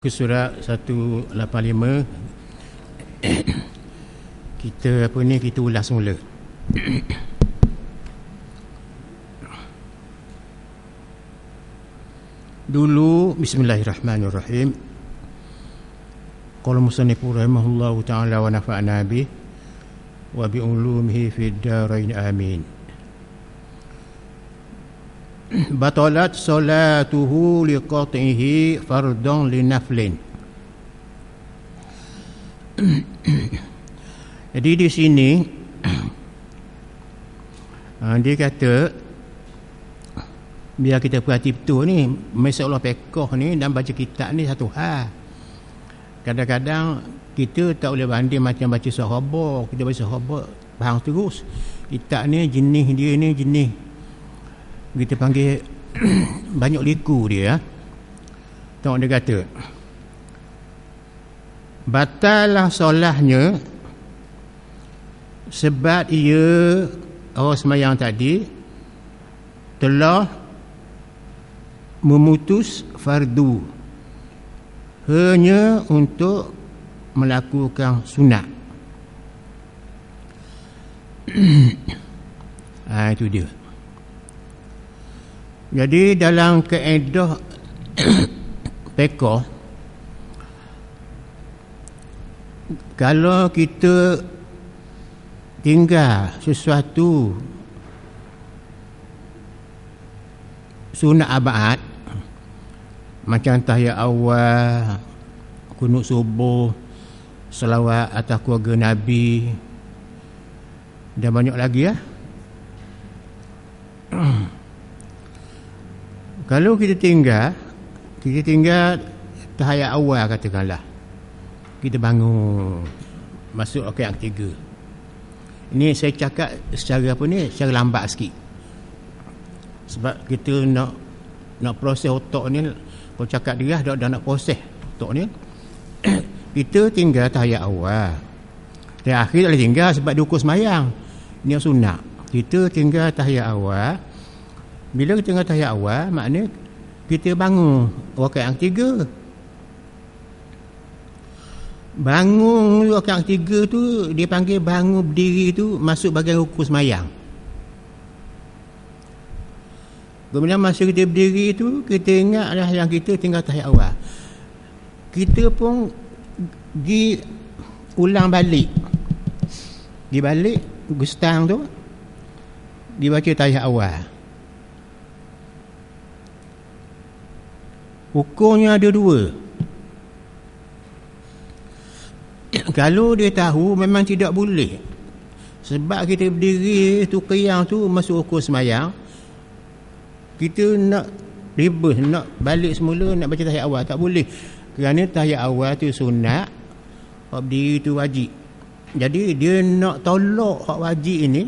Ke surat 185 kita ulas semula. Dulu bismillahirrahmanirrahim. Qala musannif rahimahullahu ta'ala wa nafa'na bih wa bi ulumihi fid darain amin. Batalat salatuhu liqatihi fardun linaflin. Jadi di sini dia kata, biar kita perhati betul ni, masalah fiqh ni dan baca kitab ni satu hal. Kadang-kadang kita tak boleh banding macam baca sahabat. Kita baca sahabat faham terus. Kitab ni jenis dia ni jenis kita panggil banyak liku dia. Tengok dia kata, batallah solahnya sebab ia orang semayang tadi telah memutus fardu hanya untuk melakukan sunat. Itu dia. Jadi dalam kaedah fiqh, kalau kita tinggal sesuatu sunat abad macam tahiyat awal, kunut subuh, selawat atas keluarga Nabi dan banyak lagi ya. Kalau kita tinggal tahiyat awal katakanlah, kita bangun masuk rakaat ketiga. Ini saya cakap secara secara lambat sikit. Sebab kita nak proses otak ni, kalau cakap dia dah nak proses otak ni. Kita tinggal tahiyat awal. Dan akhir tak boleh tinggal sebab dia ukur semayang. Ini sunat. Kita tinggal tahiyat awal. Bila kita tengah tahiyat awal, maknanya kita bangun rakaat yang ketiga. Bangun rakaat yang ketiga tu dia panggil bangun berdiri tu masuk bahagian rukun semayang. Kemudian masa kita berdiri tu, kita ingatlah yang kita tinggal tahiyat awal. Kita pun ulang balik. Di balik gustang tu dibaca tahiyat awal. Hukumnya ada dua. Kalau dia tahu memang tidak boleh, sebab kita berdiri tu qiyam tu masuk hukum semayang, kita nak reverse, nak balik semula, nak baca tahiyat awal, tak boleh. Kerana tahiyat awal tu sunat, hak berdiri tu wajib. Jadi dia nak tolak hak wajib ini,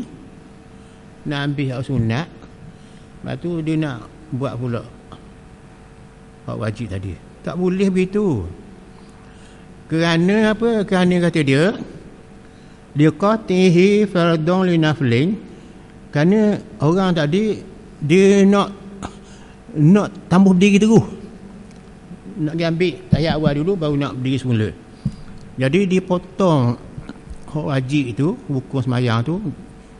nak ambil hak sunat, lepas tu dia nak buat pula hak wajib tadi. Tak boleh begitu. Kerana apa? Kerana kata dia liqatihi fardun linaflin. Kerana orang tadi dia nak tambah berdiri terus, nak ambil tahiyat awal dulu baru nak berdiri semula. Jadi dipotong hak wajib itu, hukum semayang tu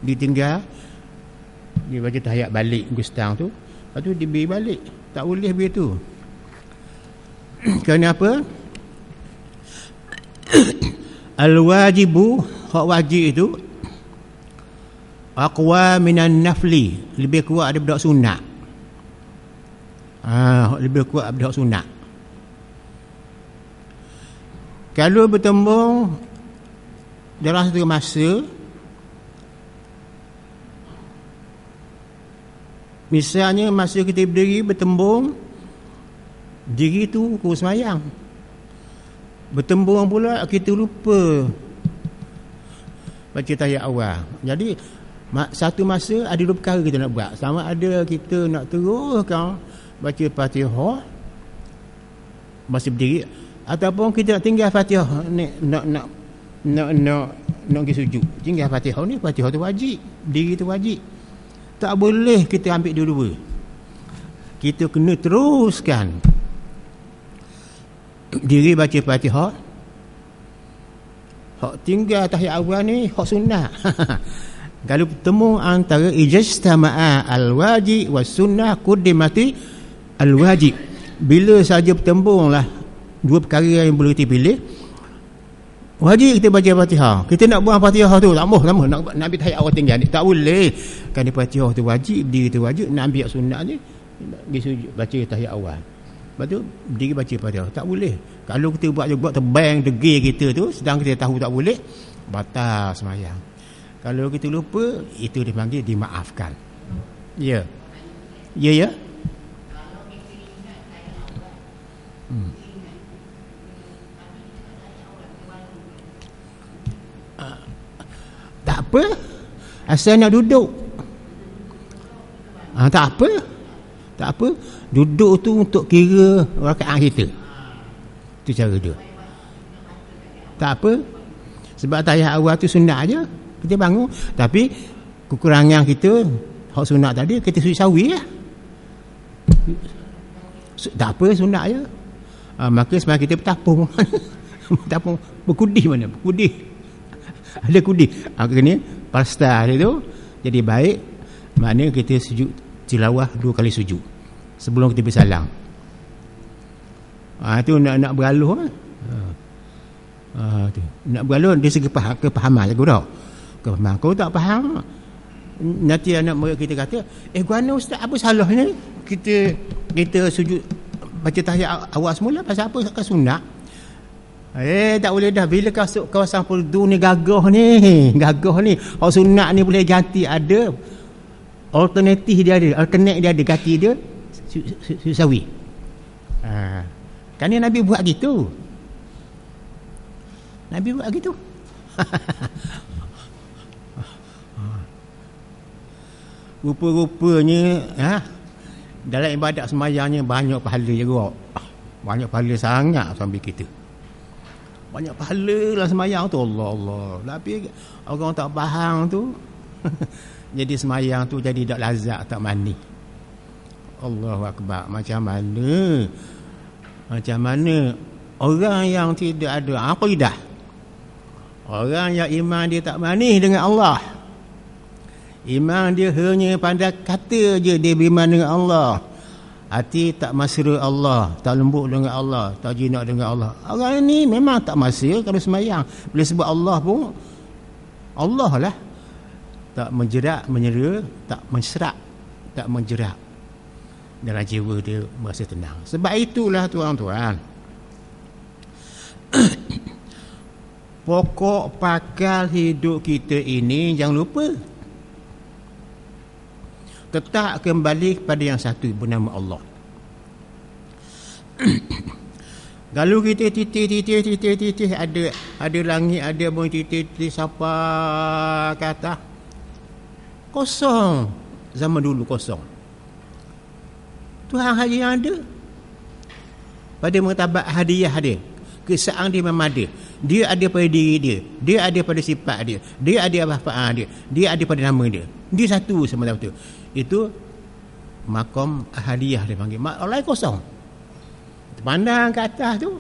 ditinggal, dia baca tahiyat balik gustang tu, lepas tu diberi balik. Tak boleh begitu. Kenapa? Al-wajibu, hak wajib itu aqwa minan nafli, lebih kuat daripada sunat. Lebih kuat daripada sunat. Kalau bertembung dalam satu masa, misalnya masa kita berdiri bertembung, diri tu hukum semayang. Bertembung pula kita lupa baca tahiyat awal. Jadi satu masa ada dua perkara kita nak buat. Sama ada kita nak teruskan baca Fatihah masa berdiri, ataupun kita nak tinggal Fatihah ni, nak pergi sujud. Tinggal Fatihah ni, Fatihah tu wajib, berdiri tu wajib. Tak boleh kita ambil dua-dua. Kita kena teruskan. diri baca Fatihah, hak tinggal tahiyat awal ni hak sunnah. Kalau bertemu antara ijtama'a al-wajib was sunnah qaddimati al-wajib. Bila saja bertembunglah dua perkara yang boleh dipilih, wajib kita baca Fatihah. Kita nak buang Fatihah tu tak mahu nak ambil tahiyat awal tinggal ni, tak boleh. Kan Fatihah tu wajib, diri tu wajib, nak ambil sunnah ni dia baca tahiyat awal. Lepas tu diri baca Fatihah, tak boleh. Kalau kita buat terbang degil kita tu, sedang kita tahu tak boleh, batal sembahyang. Kalau kita lupa, itu dipanggil dimaafkan. Ya. Ya. Tak apa, asal nak duduk. Tak apa, duduk tu untuk kira rakaat kita. Itu cara dia. Tak apa, sebab tahiyat awal tu sunat aja, kita bangun. Tapi kekurangan kita hak sunat tadi, kita sujud sawi lah. Tak apa, sunat aja. Maka sebenarnya kita bertapung. Bertapung, berkudi mana? Berkudi. Ada kudi. Kena pasta dia tu jadi baik. Maknanya kita sujud tilawah 2 kali sujud sebelum kita bersalam. Itu nak bergaluh tu. Nak bergaluh dia segi kepahaman lagu dah. Kepahaman. Kalau tak faham, nanti anak murid kita kata, guana ustaz, apa salahnya kita sujud baca tahiyat awal semula, pasal apa kat sunat? Tak boleh dah. Bila masuk kawasan fardu ni gagah ni. Hak sunat ni boleh ganti, ada alternatif dia ada, ganti dia sawi. Kan Nabi buat gitu. Rupa-rupanya dalam ibadat sembahyangnya banyak pahala juga. Banyak pahala sangat sambil kita. Banyak pahala lah sembahyang tu, Allah. Tapi orang tak faham tu jadi sembahyang tu jadi tak lazat, tak mani. Allahu Akbar. Macam mana orang yang tidak ada aqidah, orang yang iman dia tak manis dengan Allah, iman dia hanya pandai kata je dia beriman dengan Allah, hati tak mesra Allah, tak lembut dengan Allah, tak jinak dengan Allah. Orang ni memang tak mesra kalau sembahyang. Bila sebut Allah pun, Allah lah. Tak menjerak, menyera, tak menserak, tak menjerak. Dalam jiwa dia merasa tenang. Sebab itulah tuan-tuan, pokok pakal hidup kita ini jangan lupa, tetap kembali kepada yang satu bernama Allah. Kalau kita titih ada langit, ada bumi, titih siapa kata kosong. Zaman dulu kosong. Tuhan haji yang ada pada mertabat hadiah dia, kesaan dia memang ada. Dia ada pada diri dia, dia ada pada sifat dia, dia ada apa-apa dia ada pada nama dia. Dia satu sama betul. Itu makom hadiah dia panggil. Orang lain kosong. Pandang ke atas tu,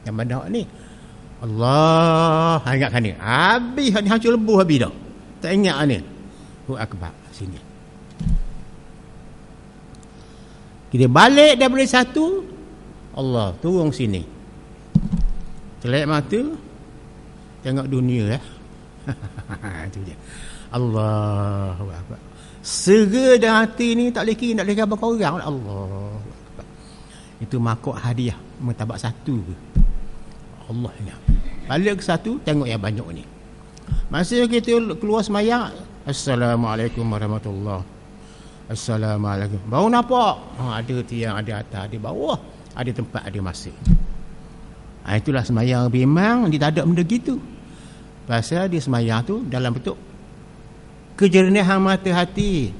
yang pandang ni Allah, ingatkan ni habis ni, hancur lebuh habis dah. Tak ingat ni. Akbar sini. Kita balik daripada satu, Allah turun sini. Celak mata, tengok dunia itu dia. Allahu Akbar. Sera dan hati ni tak leki nak leka berapa orang. Allah. Itu makok hadiah mertabat satu. Allah ni. Balik ke satu, tengok yang banyak ni. Masa kita keluar semayang, Assalamualaikum warahmatullahi. Assalamualaikum. Baru nampak ada tiang, ada atas, ada bawah, ada tempat, ada masa. Itulah semayang memang dia tak ada benda gitu. Pasal dia semayang tu dalam bentuk kejernihan mata hati,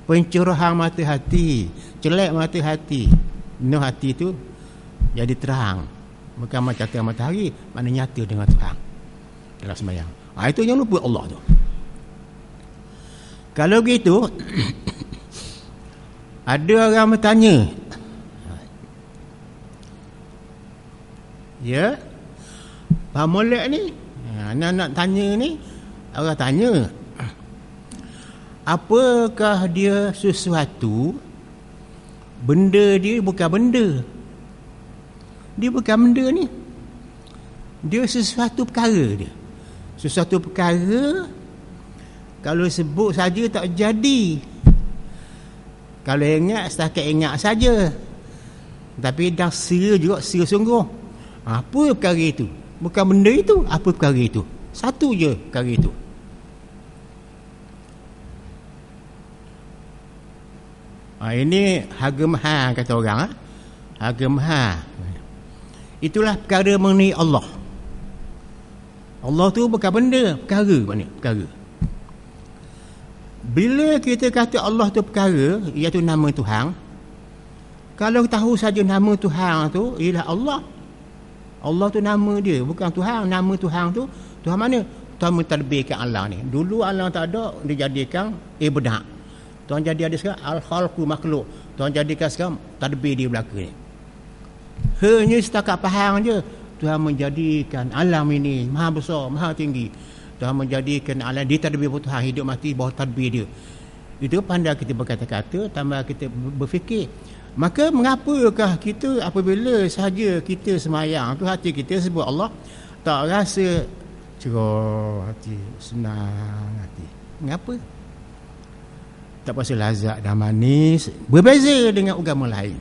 pencerahan mata hati, celak mata hati. Nuh hati tu jadi terang, bukan macam terang matahari, mana nyata dengan terang dalam semayang. Itu jangan lupa Allah tu. Kalau gitu ada orang bertanya, Ya. Pak molek ni, nak tanya ni, orang tanya, apakah dia sesuatu? Benda dia bukan benda. Dia bukan benda ni. Dia sesuatu perkara dia. Sesuatu perkara, kalau sebut saja tak jadi. Kalau ingat, setakat ingat saja. Tapi dah sia juga, sia sungguh. Apa perkara itu? Bukan benda itu. Apa perkara itu? Satu je perkara itu. Ini harga mahal kata orang. Harga mahal. Itulah perkara mengenai Allah. Allah tu bukan benda, perkara maknanya, perkara. Bila kita kata Allah tu perkara, iaitu nama Tuhan, kalau tahu saja nama Tuhan tu ialah Allah. Allah tu nama dia, bukan Tuhan. Nama Tuhan tu, Tuhan mana? Tuhan mentadbirkan Allah ni. Dulu Allah tak ada, dia jadikan benak. Tuhan jadi ada sekarang al-khalqu makhluk. Tuhan jadikan sekarang tadbir dia belaka ni. Hanya setakat faham je, Tuhan menjadikan alam ini maha besar, maha tinggi. Tuhan menjadikan alam ditadbir Tuhan, hidup mati bawah tadbir dia. Itu pandai kita berkata-kata, tambah kita berfikir. Maka mengapakah kita apabila sahaja kita semayang tu hati kita sebut Allah, tak rasa cerah hati, senang hati? Mengapa? Tak pasal lazat dan manis. Berbeza dengan agama lain.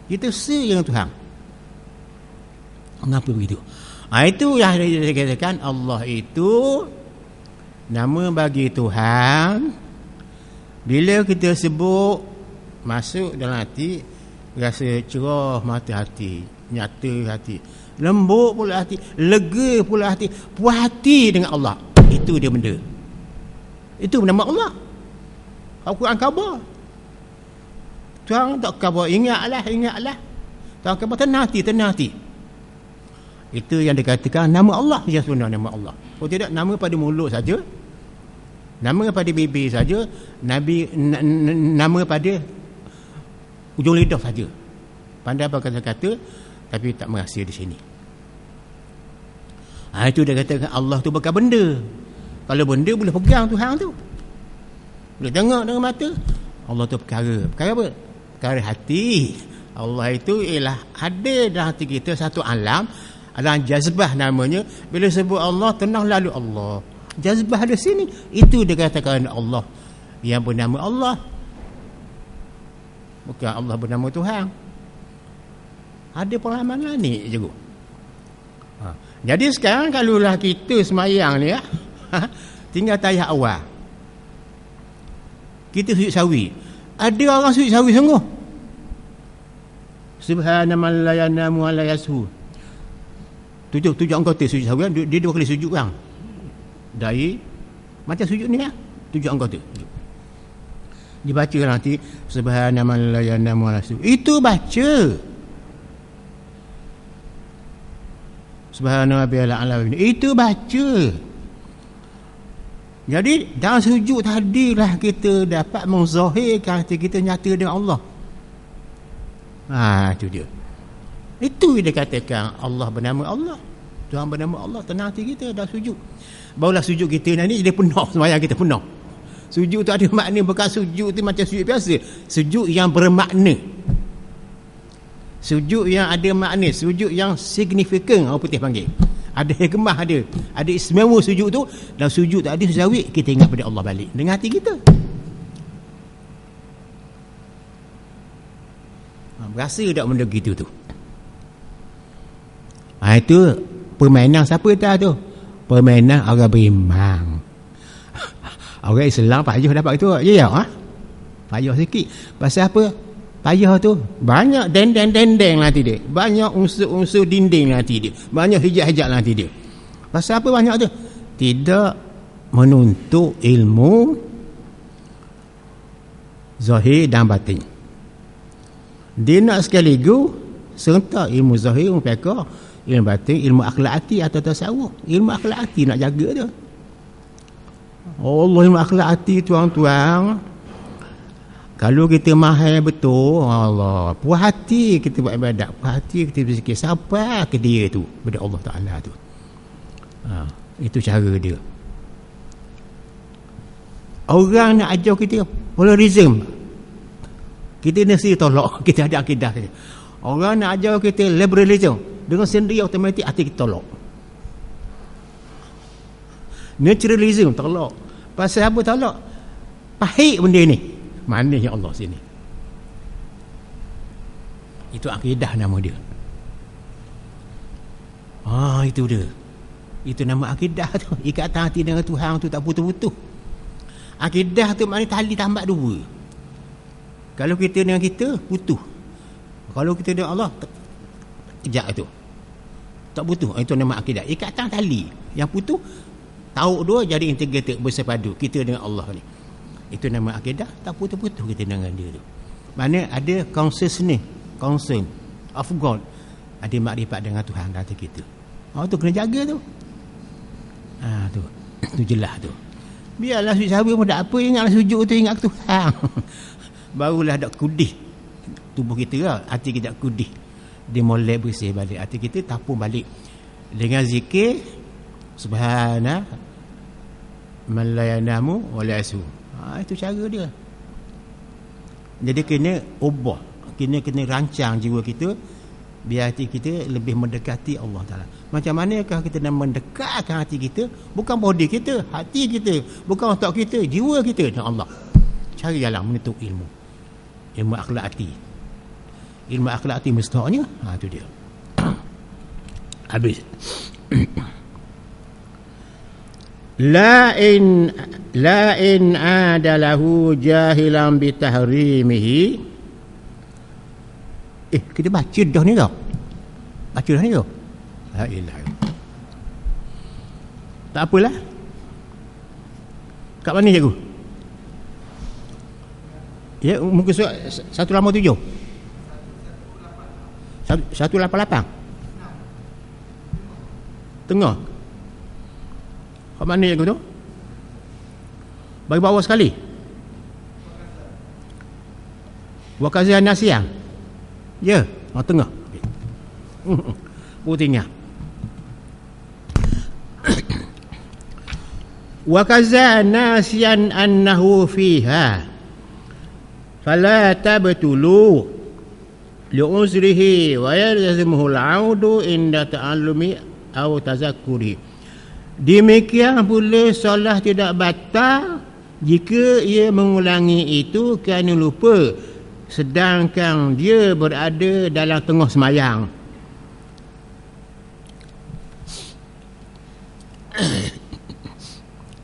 Kita sayang Tuhan. Mengapa begitu? Itu yang dia katakan Allah itu nama bagi Tuhan. Bila kita sebut, masuk dalam hati, rasa cerah mata hati, nyata hati, lembut pula hati, lega pula hati, puas hati dengan Allah. Itu dia benda. Itu nama Allah. Al-Quran khabar. Tuhan tak khabar, ingatlah. Tuhan khabar, tenang hati. Itu yang dikatakan nama Allah. Ya, sebenarnya nama Allah. Kalau tidak, nama pada mulut saja, nama pada bibir saja, nama pada ujung lidah saja. Pandai berkata-kata, tapi tak merasa di sini. Itu dia katakan Allah tu bukan benda. Kalau benda boleh pegang Tuhan tu, boleh tengok dengan mata. Allah tu perkara. Perkara apa? Perkara hati. Allah itu ialah ada dalam hati kita satu alam jazbah namanya. Bila sebut Allah, tenang lalu Allah. Jazbah ada sini. Itu dia katakan Allah yang bernama Allah. Bukan Allah bernama Tuhan. Ada pengalaman lah ni juga. Jadi sekarang kalaulah kita semayang ni, tinggal tayar awal, kita sujud sawi. Ada orang sujud sawi sungguh. Subhanaman la yanamu ala yashu. Tujuh anggota sujud sawi. Dia 2 kali sujud kan. Dari macam sujud ni lah. 7 anggota. Dibaca nanti Subhanaman la yanamu ala yashu. Itu baca. Subhanallahi itu baca. Jadi dalam sujud tadilah kita dapat menzahirkan hati kita nyata dengan Allah. Itu dia. Itu dia katakan Allah bernama Allah. Tuhan bernama Allah. Tenang hati kita dah sujud. Barulah sujud kita ni jadi penuh. Semayang kita penuh. Sujud tu ada makna. Bukan sujud tu macam sujud biasa. Sujud yang bermakna. Sujud yang ada makna. Sujud yang signifikan, orang putih panggil. Ada hikmah, ada istimewa sujud tu. Dan sujud tak ada sejawik, kita ingat pada Allah balik dengan hati kita. Berasa tak benda gitu tu? Itu permainan siapa dah tu? Permainan orang beriman. Orang Islam payah dapat itu. Ya. Payah sikit. Pasal apa? Payah tu banyak dendeng nanti dia. Banyak unsur-unsur dinding nanti dia. Banyak hijab-hijab nanti dia. Pasal apa banyak tu? Tidak menuntut ilmu zahir dan batin. Dia nak sekaligus serentak ilmu zahir, ilmu fiqh, ilmu batin, ilmu akhlak hati atau tasawuf. Ilmu akhlak hati nak jaga dia. Allah, ilmu akhlak hati tuan-tuan, Kalau kita mahal betul, Allah, puas hati kita buat ibadat, puas hati kita berzikir, sabar ke dia tu pada Allah Ta'ala tu. Itu cara dia. Orang nak ajar kita polarism, kita mesti tolak. Kita ada akidah saja. Orang nak ajar kita liberalism, dengan sendiri automatik hati kita tolak. Naturalism tolak. Pasal apa tolak? Pahit benda ni, manisnya Allah sini. Itu akidah nama dia. Itu dia. Itu nama akidah tu. Ikatan hati dengan Tuhan tu tak putus-putus. Akidah tu maknanya tali tambat dua. Kalau kita dengan kita, putus. Kalau kita dengan Allah, kejap tu. Tak putus. Itu nama akidah. Ikatan tali. Yang putus, tahu dua jadi integrated, bersepadu. Kita dengan Allah ni. Itu nama akidah. Tak putus-putus kita dengan dia tu. Mana ada consciousness, concern of God. Ada makrifat dengan Tuhan dalam hati kita. Tu kena jaga tu. Tu jelas tu. Biarlah sujud sahabat pun tak apa, ingatlah sujud tu ingat Tuhan. Barulah tak kudih tubuh kita lah, hati kita tak kudih. Dia molek bersih balik, hati kita tapung balik dengan zikir subhana man la yanamu wa la yasu. Itu cara dia. Jadi kena ubah, kena rancang jiwa kita biar hati kita lebih mendekati Allah Ta'ala. Macam manakah kita nak mendekatkan hati kita? Bukan body kita, hati kita. Bukan otak kita, jiwa kita dengan Allah. Cari jalan menuntut ilmu. Ilmu akhlak hati. Ilmu akhlak hati mustahaknya. Itu dia. Habis. La in adalahu jahilan bitahrimihi. Kita baca dah ni tau. Baca dah ni tau. La ilaha illallah. Tak apalah. Kat mana cikgu? Ya, muka surat 187. 188. Tengah. Kat mana cikgu tu? Bagi bawah sekali. Wakazah Nasiang. Ya, tengah. Putihnya. Wa kaza nasiyan annahu fiha fala tabtulu li'uzrihi wa yalzamuhu al'audu inda ta'allumi aw tazakkuri. Demikian pula solat tidak batal jika ia mengulangi itu kerana lupa sedangkan dia berada dalam tengah semayang.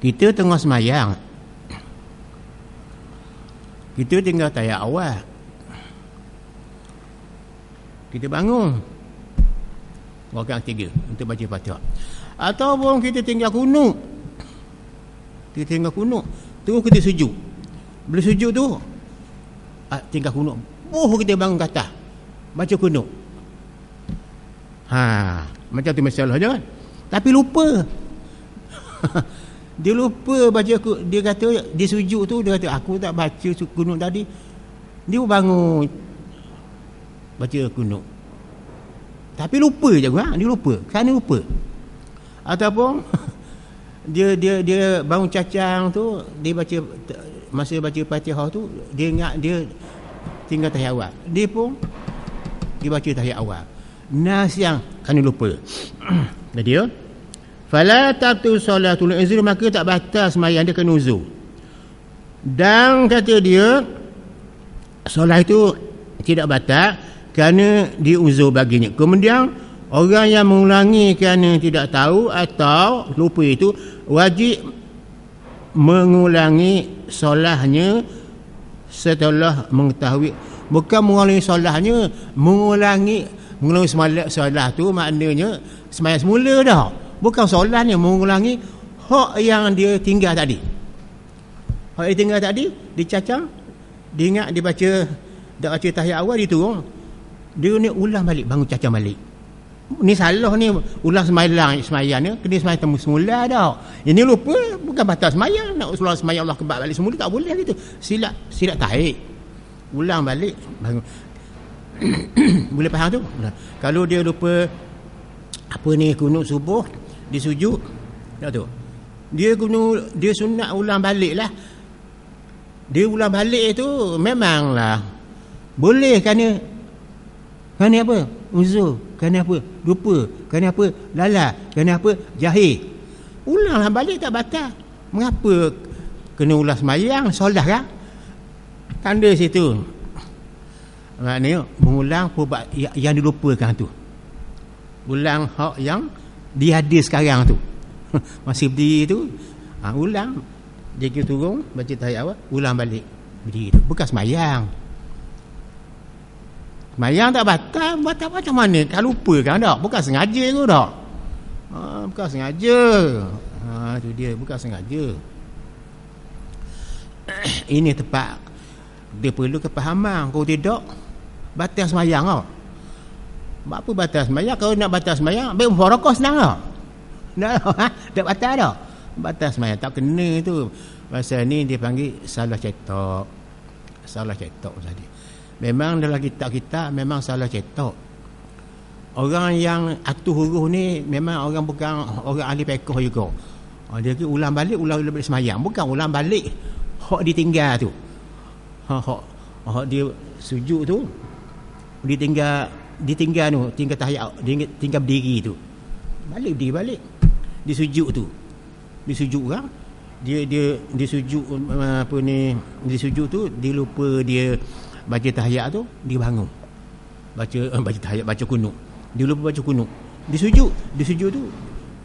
Kita tengah semayang, kita tinggal tayar awal, kita bangun rakaat 3 untuk baca Fatihah, ataupun kita tinggal kunut, terus kita sujud. Bila sujud tu tinggal kunut, kita bangun ke atas baca kunut. Macam tu masalah je kan. Tapi lupa. Dia lupa baca. Dia kata dia sujud tu, dia kata aku tak baca kunut tadi. Dia bangun baca kunut, tapi lupa je dia lupa, kerana lupa. Ataupun dia bangun cacang tu, dia baca, masa baca Fatihah tu dia ingat dia tinggal tahiyat awal, dia pun dia baca tahiyat awal. Nasiang, kerana lupa. Jadi fala taqtu salatul uzur, maka tak batal sembahyang dia, kena uzur. Dan kata dia solat itu tidak batal kerana dia uzur baginya. Kemudian orang yang mengulangi kerana tidak tahu atau lupa itu wajib mengulangi solatnya setelah mengetahui. Bukan mengulangi solatnya, mengulangi solat tu maknanya sembahyang semula dah. Bukan solatnya, mengulangi hak yang dia tinggal tadi. Hak dia tinggal tadi, dia cacang, dia ingat dia baca, dah baca tahiyat awal, dia turun, dia ni ulang balik, bangun cacang balik. Ni salah ni, ulang semayang ni, kena semayang temu semula dah. Ini lupa, bukan batal semayang, nak ulang semayang Allah kebal balik semula, tak boleh gitu. Silap tarik. ulang balik bangun. Boleh faham tu? Kalau dia lupa apa ni kunut subuh di sujud, tak tu. Dia sunat ulang balik lah. Dia ulang balik tu memanglah boleh kerana apa? Uzur, kerana apa? Lupa, kerana apa? Lalai, kerana apa? Jahil. Ulanglah balik tak batal. Mengapa kena ulang sembahyang, solat kan? Tanda situ. Maknanya mengulang perbuatan yang dilupakan tu. Ulang hak yang dihadir sekarang tu. Masih berdiri tu, ulang. Dia kira turun, baca tahiyat awal, ulang balik. Berdiri tu. Bukan sembahyang. Sembahyang tak batal macam mana? Tak lupa kan tak? Bukan sengaja tu tak? Bukan sengaja. Tu dia, bukan sengaja. Ini tepat. Dia perlu kepahaman. Kalau tidak, batal sembahyang tau. Apa batal sembahyang? Kalau nak batal sembahyang, baik mufarakah senang tak? Tak batal tak? Batal sembahyang tak kena tu. Pasal ni dia panggil salah cetak. Salah cetak tadi. Memang dalam kitab-kitab memang salah cetak. Orang yang atur huruf ni memang orang bukan orang ahli fiqh juga. Dia kira ulang balik sembahyang. Bukan ulang balik hak ditinggal tu. Hak dia sujud tu ditinggal tu, tinggal tahiyat, tinggal berdiri tu. Berdiri balik. Di sujud tu. Di sujud kan? Dia di sujud apa ni? Di sujud tu dia lupa dia baca tahiyat tu, dia bangun. Baca tahiyat, baca kunut. Dia lupa baca kunut. Di sujud tu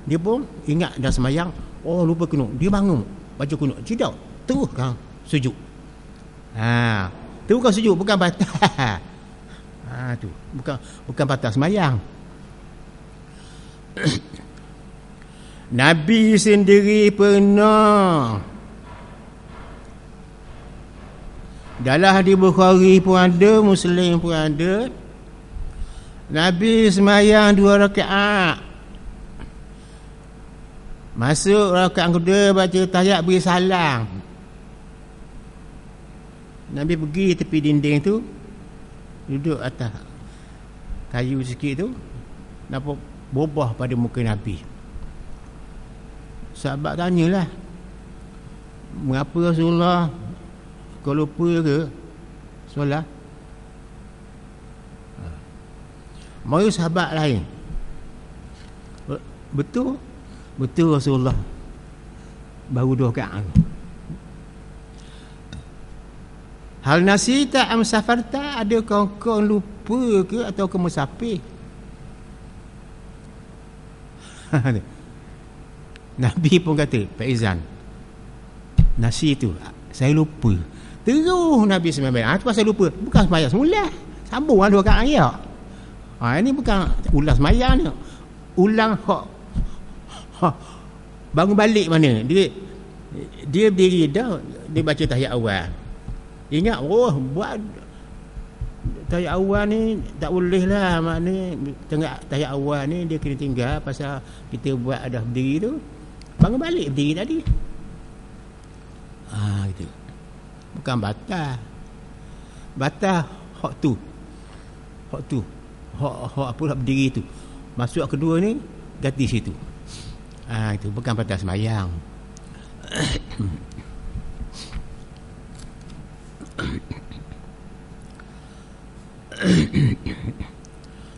dia pun ingat dah sembahyang, lupa kunut. Dia bangun baca kunut. Tidak, teruskan sujud. Teruskan sujud, bukan batal. Tu bukan batal sembahyang. Nabi sendiri pernah, dalam hadis Bukhari pun ada, Muslim pun ada, Nabi sembahyang 2 rakaat. Masuk rakaat kedua, baca tahiyat, beri salam. Nabi pergi tepi dinding tu, duduk atas kayu sikit tu, nampak bobah pada muka Nabi. Sahabat tanyalah, mengapa Rasulullah kau lupa ke solat? Mari sahabat lain, betul Rasulullah baru 2 rakaat. Hal nasita am safarta, ada kau lupa ke atau kau musafir? Nabi pun kata, Pak Izan, nasi tu saya lupa. Terus Nabi sembahyang. Itu pasal lupa. Bukan sembahyang semula. Sambung 2 rakaat ya. Ini bukan ulang sembahyang ni. Ulang bangun balik mana? Dia berdiri dah, dia baca tahiyat awal. Ingat, buat tahiyat awal ni tak boleh lah. Maknanya tengah tahiyat awal ni dia kena tinggal pasal kita buat dah berdiri tu. Bangun balik berdiri tadi. Gitu. Bukan batal. Batal hak tu. Hak apa hak berdiri tu. Masuk kedua ni ganti situ. Itu bukan batal sembahyang.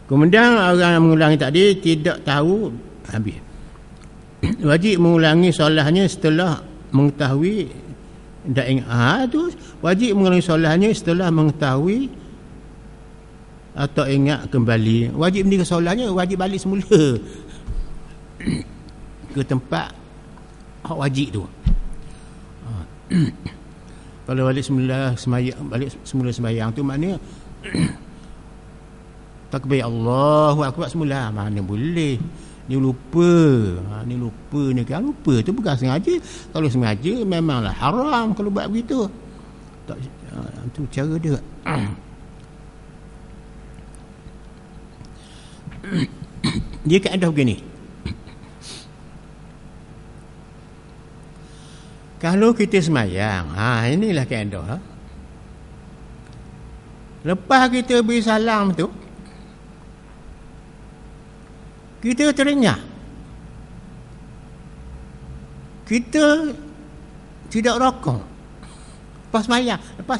Kemudian orang yang mengulangi tadi tidak tahu, habis. Wajib mengulangi solatnya setelah mengetahui tak ingat. Tu wajib mengulangi solatnya setelah mengetahui atau ingat kembali. Wajib ni ke solatnya, wajib balik semula ke tempat hak wajib tu. Kalau balik semula sembahyang tu maknanya takbir Allahu akbar semula. Mana boleh. Ni lupa. Ni kan lupa tu bukan sengaja. Kalau sengaja memanglah haram kalau buat begitu. Tak, tu cara dia. Dia kaedah begini. Kalau kita sembahyang, inilah kaedah. Lepas kita beri salam tu, kita teringat. Kita tidak rokok. Lepas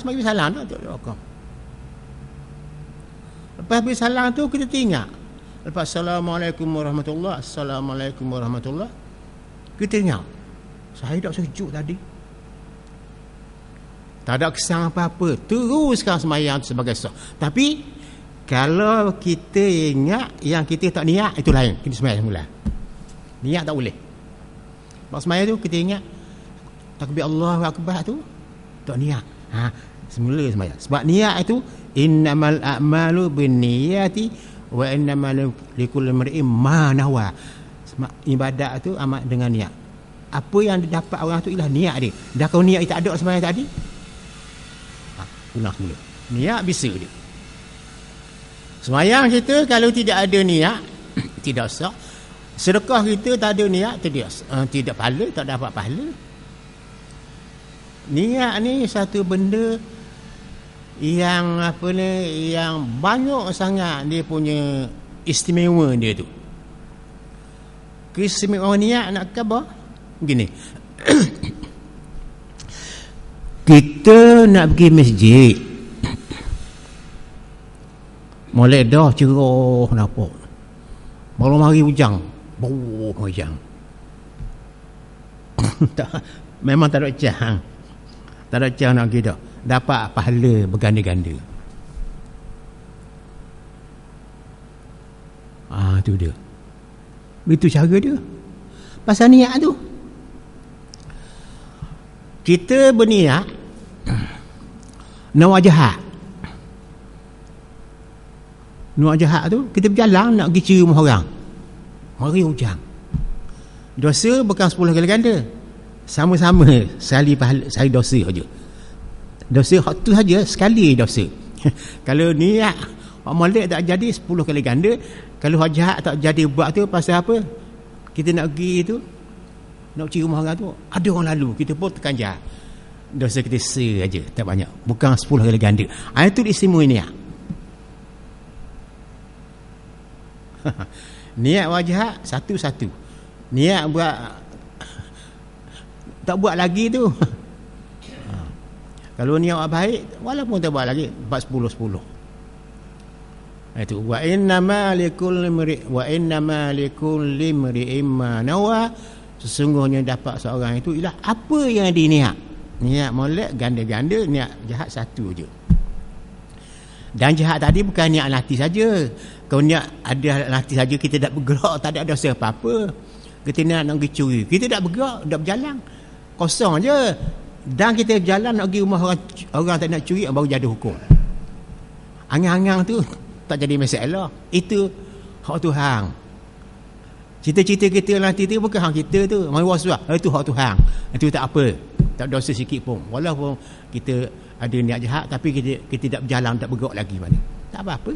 beri salam tu tidak rokok. Lepas beri salam tu kita teringat. Lepas Assalamualaikum warahmatullahi, Assalamualaikum warahmatullahi, kita ingat, saya tak sujud tadi. Tak ada kesan apa-apa, teruskan sembahyang sebagai sah. Tapi kalau kita ingat yang kita tak niat, itu lain. Kita sembahyang semula. Niat tak boleh. Lepas sembahyang tu kita ingat takbir Allahu Akbar tu, tak niat. Semula sembahyang. Sebab niat itu innamal a'malu binniyati wa innamal likulli imri'in ma nawa. Ibadat tu amat dengan niat. Apa yang didapat orang tu ialah niat dia. Dah kau niat tak ada sembahyang tadi, ulang semula. Niat bisa dia. Sembahyang kita kalau tidak ada niat tidak sah. Sedekah kita tak ada niat tidak pahala, tak dapat pahala. Niat ni satu benda yang yang banyak sangat dia punya istimewa dia tu. Keistimewaan niat nak khabar begini. Kita nak pergi masjid, mulai dah cerah nampak, baru mari hujang, hujang. Memang tak ada cang. Tak ada cang nak pergi dah. Dapat pahala berganda-ganda. Tu dia. Itu cara dia. Pasal niat tu. Kita berniat nak jahat. Nak jahat tu kita berjalan nak pergi curi rumah orang. Mari hujang. Dosa bukan 10 kali ganda. Sama-sama sekali pahala, sekali dosa saja. Dosa hak tu saja sekali dosa. Kalau niat hak molek tak jadi 10 kali ganda. Kalau hak jahat tak jadi buat tu pasal apa? Kita nak pergi tu, nak curi rumah orang tu, ada orang lalu, kita pun tekan jahat. Dosa kita saja, tak banyak. Bukan 10 kali ganda. Itu istimewa niat. Niat wajah satu-satu. Niat buat tak buat lagi tu. Kalau niat baik, walaupun tak buat lagi, 4-10-10. Itu wa innama likulli imri'in ma nawa. Sesungguhnya dapat seorang itu ialah apa yang diniat. Niat molek ganda-ganda, niat jahat satu je. Dan jahat tadi bukan niat hati saja. Kalau niat ada hati saja kita tak bergerak, tak ada dosa apa-apa. Kita nak pergi curi, kita tak bergerak, tak berjalan, kosong je. Dan kita berjalan nak pergi rumah orang tak nak curi, baru jadi hukum. Angang-angang tu tak jadi masalah. Itu hak Tuhan. Cita-cita kita nanti tu bukan hak kita tu. Mari waswah, itu hak Tuhan. Itu tak apa, tak dosa sikit pun. Walaupun kita ada niat jahat, tapi kita tak berjalan, tak bergerak lagi mana. Tak apa-apa.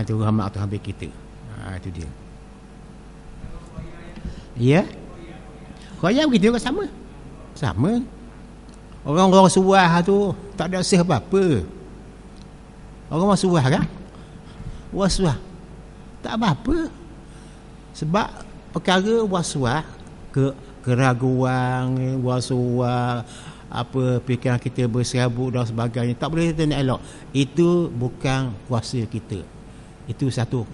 Itu rahmat Tuhan bagi kita. Itu dia. Ya. Khoyam kita juga sama. Sama. Orang-orang suah tu tak ada sih apa-apa. Orang suah kan? Waswah tak apa-apa. Sebab perkara waswah, keraguan, waswah, apa fikiran kita berserabut dan sebagainya, tak boleh kita nak elok. Itu bukan kuasa kita. Itu satu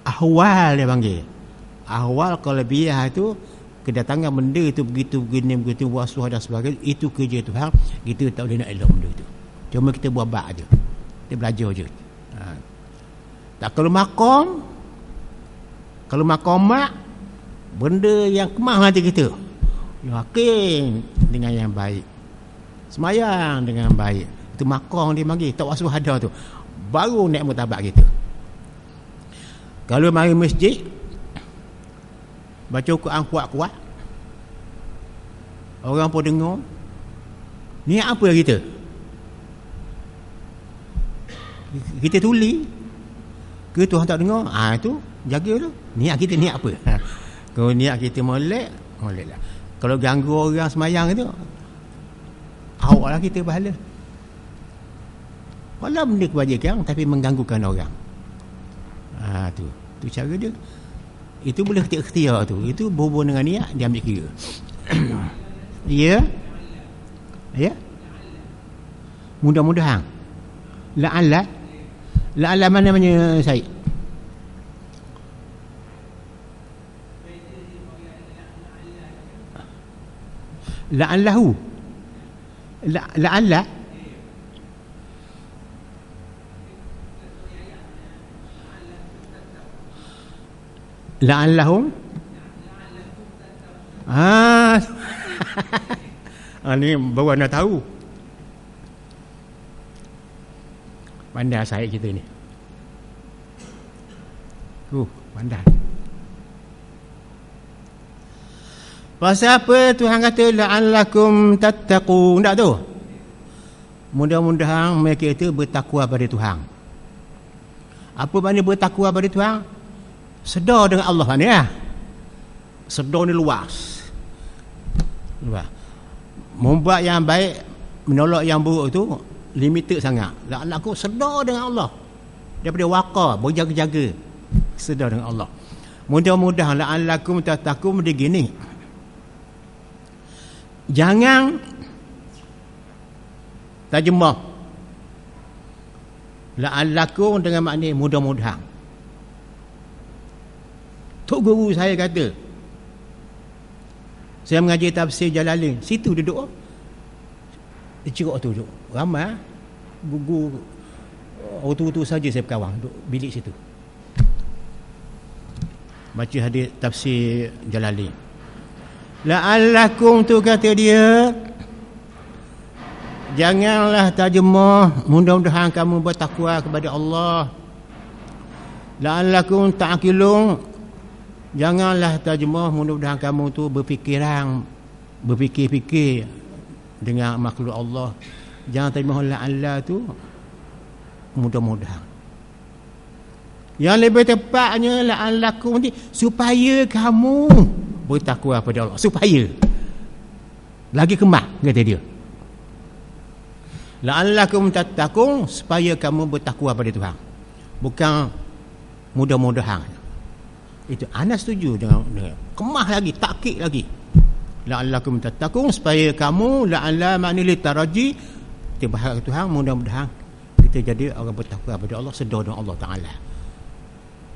ahwal dia panggil. Ahwal kelebihan itu, kedatangan benda itu begitu waswah dan sebagainya, itu kerja Tuhan. Kita tak boleh nak elok benda itu. Cuma kita buat bak je. Kita belajar je. Tak kalau makomat, benda yang kemah hati kita, yakin dengan yang baik, semayang dengan baik, itu makom dia bagi. Tak waswah ada tu, baru naik mutabat kita. Kalau mari masjid, baca Quran kuat-kuat, orang pun dengar, niat apa kita? Kita tulis ke Tuhan tak dengar, itu jaga tu. Niat kita niat apa? Kalau niat kita molek lah. Kalau ganggu orang semayang tu, awaklah kita pahala. Kalau benda kebajikan tapi mengganggukan orang. Tu cara dia. Itu boleh ikhtiar tu. Itu berhubung dengan niat dia ambil kira. Ya. Ya. Mudah-mudahan. La'alla mana Syed? La'allahu. La'alla. La'allahum. Ni baru anda tahu. Pandai Syed kita ni. Pandai. Pasal apa Tuhan kata la'allakum tattaqun? Tak tu? Mudah-mudahan mereka itu bertakwa pada Tuhan. Apa makna bertakwa pada Tuhan? Sedar dengan Allah ni lah. Sedar ni luas. Membuat yang baik, menolak yang buruk tu limited sangat. La'allakum sedar dengan Allah. Daripada waqar, berjaga-jaga. Sedar dengan Allah. Mudah-mudahan la'allakum tattaqun dia gini. Jangan terjemah la'allakum dengan makna mudah-mudahan. Tok guru saya kata, saya mengajar tafsir Jalalain, situ duduk dia cerok tu duduk. Ramai guru auto saja saya berkawan duduk bilik situ. Baca hadis tafsir Jalalain. La'allakum tu kata dia, janganlah terjemah mudah-mudahan kamu bertakwa kepada Allah. La'allakum ta'qilun, janganlah terjemah mudah-mudahan kamu tu berfikir dengan makhluk Allah. Jangan terjemah la'alla tu mudah-mudahan. Yang lebih tepatnya la'allakum ni supaya kamu bertakwa pada Allah, supaya lagi kemah kata dia. La'allakum tattaqun, supaya kamu bertakwa pada Tuhan, bukan mudah-mudahan. Itu ana setuju dengan kemah lagi, takkid lagi. La'allakum tattaqun, supaya kamu, la'alla makna li taraji, kita berharap Tuhan mudah-mudahan kita jadi orang bertakwa pada Allah, sedar dengan Allah Taala.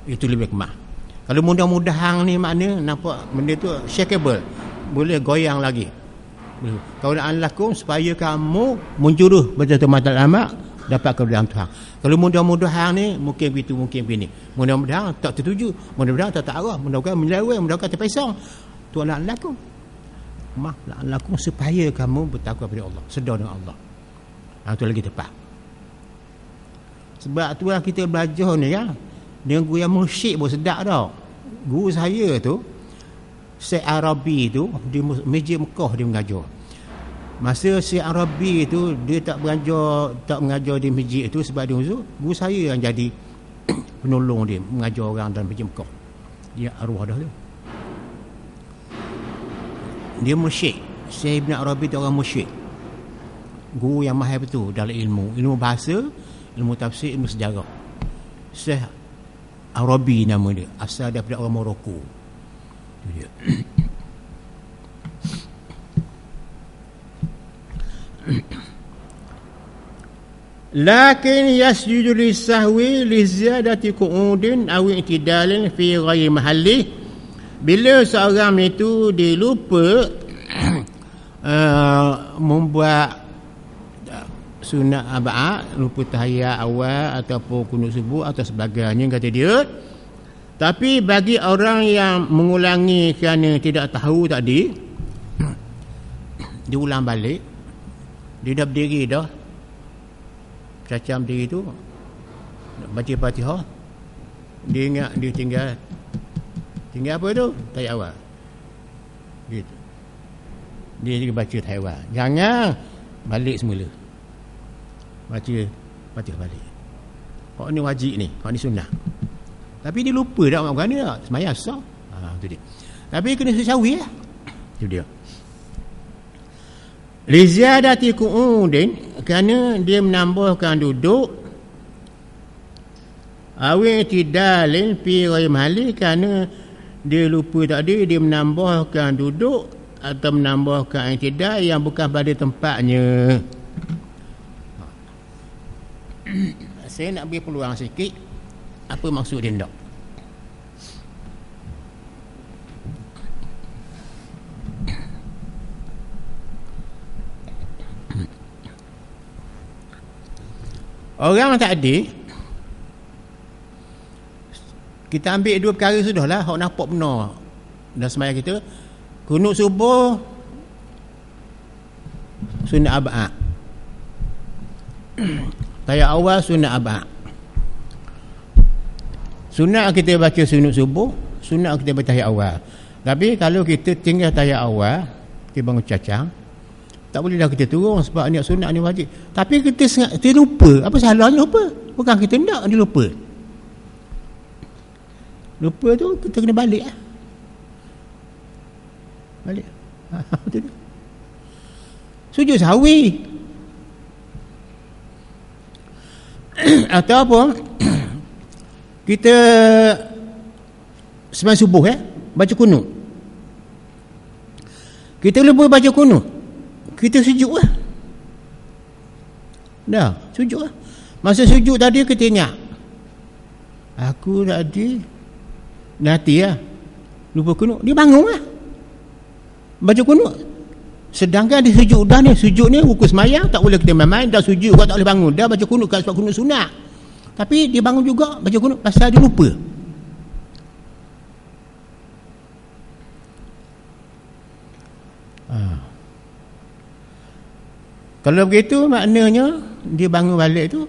Itu lebih kemah. Kalau mudah-mudahan ni makna nampak benda tu shakeable, boleh goyang lagi. Kalau la'allakum supaya kamu menjuruh betul-betul matal amak dapat kebenaran Tuhan. Kalau mudah-mudahan ni mungkin begitu, mungkin begini. Mudah-mudahan tak tertuju, mudah-mudahan tak arah, mudah-mudahan menyeleweng, mudah-mudahan terpesong. Tu la'allakum. La'allakum supaya kamu bertakwa pada Allah, sedar dengan Allah. Itu lagi tepat. Sebab tu lah kita belajar ni ya. Dengan guru yang musyrik pun sedap tau. Guru saya tu Syekh Arabi tu di Masjid Mekah dia mengajar. Masa Syekh Arabi tu dia tak mengajar di masjid tu sebab dia musuh. Guru saya yang jadi penolong dia mengajar orang dalam Masjid Mekah. Dia arwah dah tu. Dia musyrik. Syekh Ibn Arabi tu orang musyrik. Guru yang mahir betul dalam ilmu bahasa, ilmu tafsir, ilmu sejarah. Syekh Arabi nama dia, asal daripada orang Morocco. Itu dia. Lakin yasjudu lisahwi li ziyadati qu'udin aw i'tidalin fi ghairi mahalli. Bila seorang itu dilupa membuat sunat abad, lupa tahiyat awal ataupun kunut subuh atau sebagainya kata dia, tapi bagi orang yang mengulangi kerana tidak tahu tadi, dia ulang balik, dia dah berdiri dah, cacam diri tu baca Fatihah, dia ingat dia tinggal apa tu, tahiyat awal gitu, dia juga baca tahiyat awal, jangan balik semula, baca balik. Hak ni wajib ni, hak ni sunnah. Tapi dia lupa dah bukan ni dah, sembahyang sah. Tu dia. Tapi kena sesawi lah. Itu dia. Liziadati qu'udin, kerana dia menambahkan duduk. Awi tidalin fi ghairi mahali, kerana dia lupa tadi, dia menambahkan duduk atau menambahkan i'tidal yang bukan pada tempatnya. Saya nak beri peluang sikit. Apa maksud dia tak? Orang tadi, kita ambil dua perkara sudahlah, hak nampak benar dan sembahyang kita. Kunut subuh sunat abad, tahiyat awal sunat abad. Sunat kita baca sunut subuh, sunat kita baca tahiyat awal. Tapi kalau kita tinggal tahiyat awal, kita bangun cacang, tak boleh dah kita turun sebab niat sunat ni wajib. Tapi kita lupa. Apa salahnya lupa? Bukan kita nak, dia lupa. Lupa tu kita kena balik lah. Balik. Betul tu. Sujud sahwi. Atau apa? Kita sembahyang subuh baca kunut. Kita lupa baca kunut. Kita sujud lah. Dah, sujud lah. Masa sujud tadi kita ingat, aku tadi nanti lah lupa kunut, dia bangun lah baca kunut. Sedangkan dia sujud dah ni, sujud ni rukun sembahyang, tak boleh kita main-main. Dah sujud kau tak boleh bangun, dah baca kunut sebab kunut sunat. Tapi dia bangun juga baca kunut pasal dia lupa. Kalau begitu maknanya dia bangun balik tu,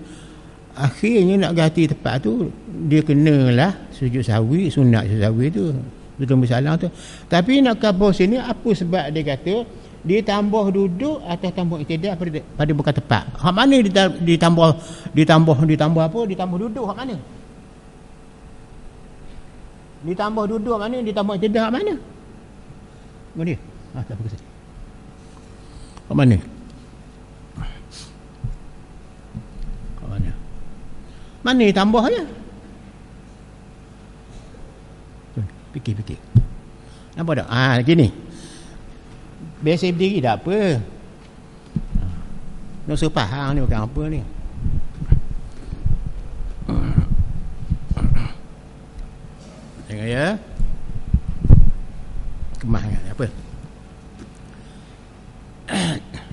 akhirnya nak ganti tempat tu, dia kenalah sujud sahwi, sunat sujud sahwi tu, betul bersalah tu. Tapi nak kabur sini, apa sebab dia kata dia tambah duduk atau tambah i'tidal pada bukan tepat? Hak mana ditambah apa? Ditambah duduk hak mana? Ditambah duduk mana? Ditambah i'tidal hak mana? Mana? Tak apa kesini. Hak mana? Mana ditambah je? Fikir. Nampak tak? Gini. Biasa berdiri tak apa. Nak sepahang ni bukan apa ni. Tengok ya. Kemah kan apa?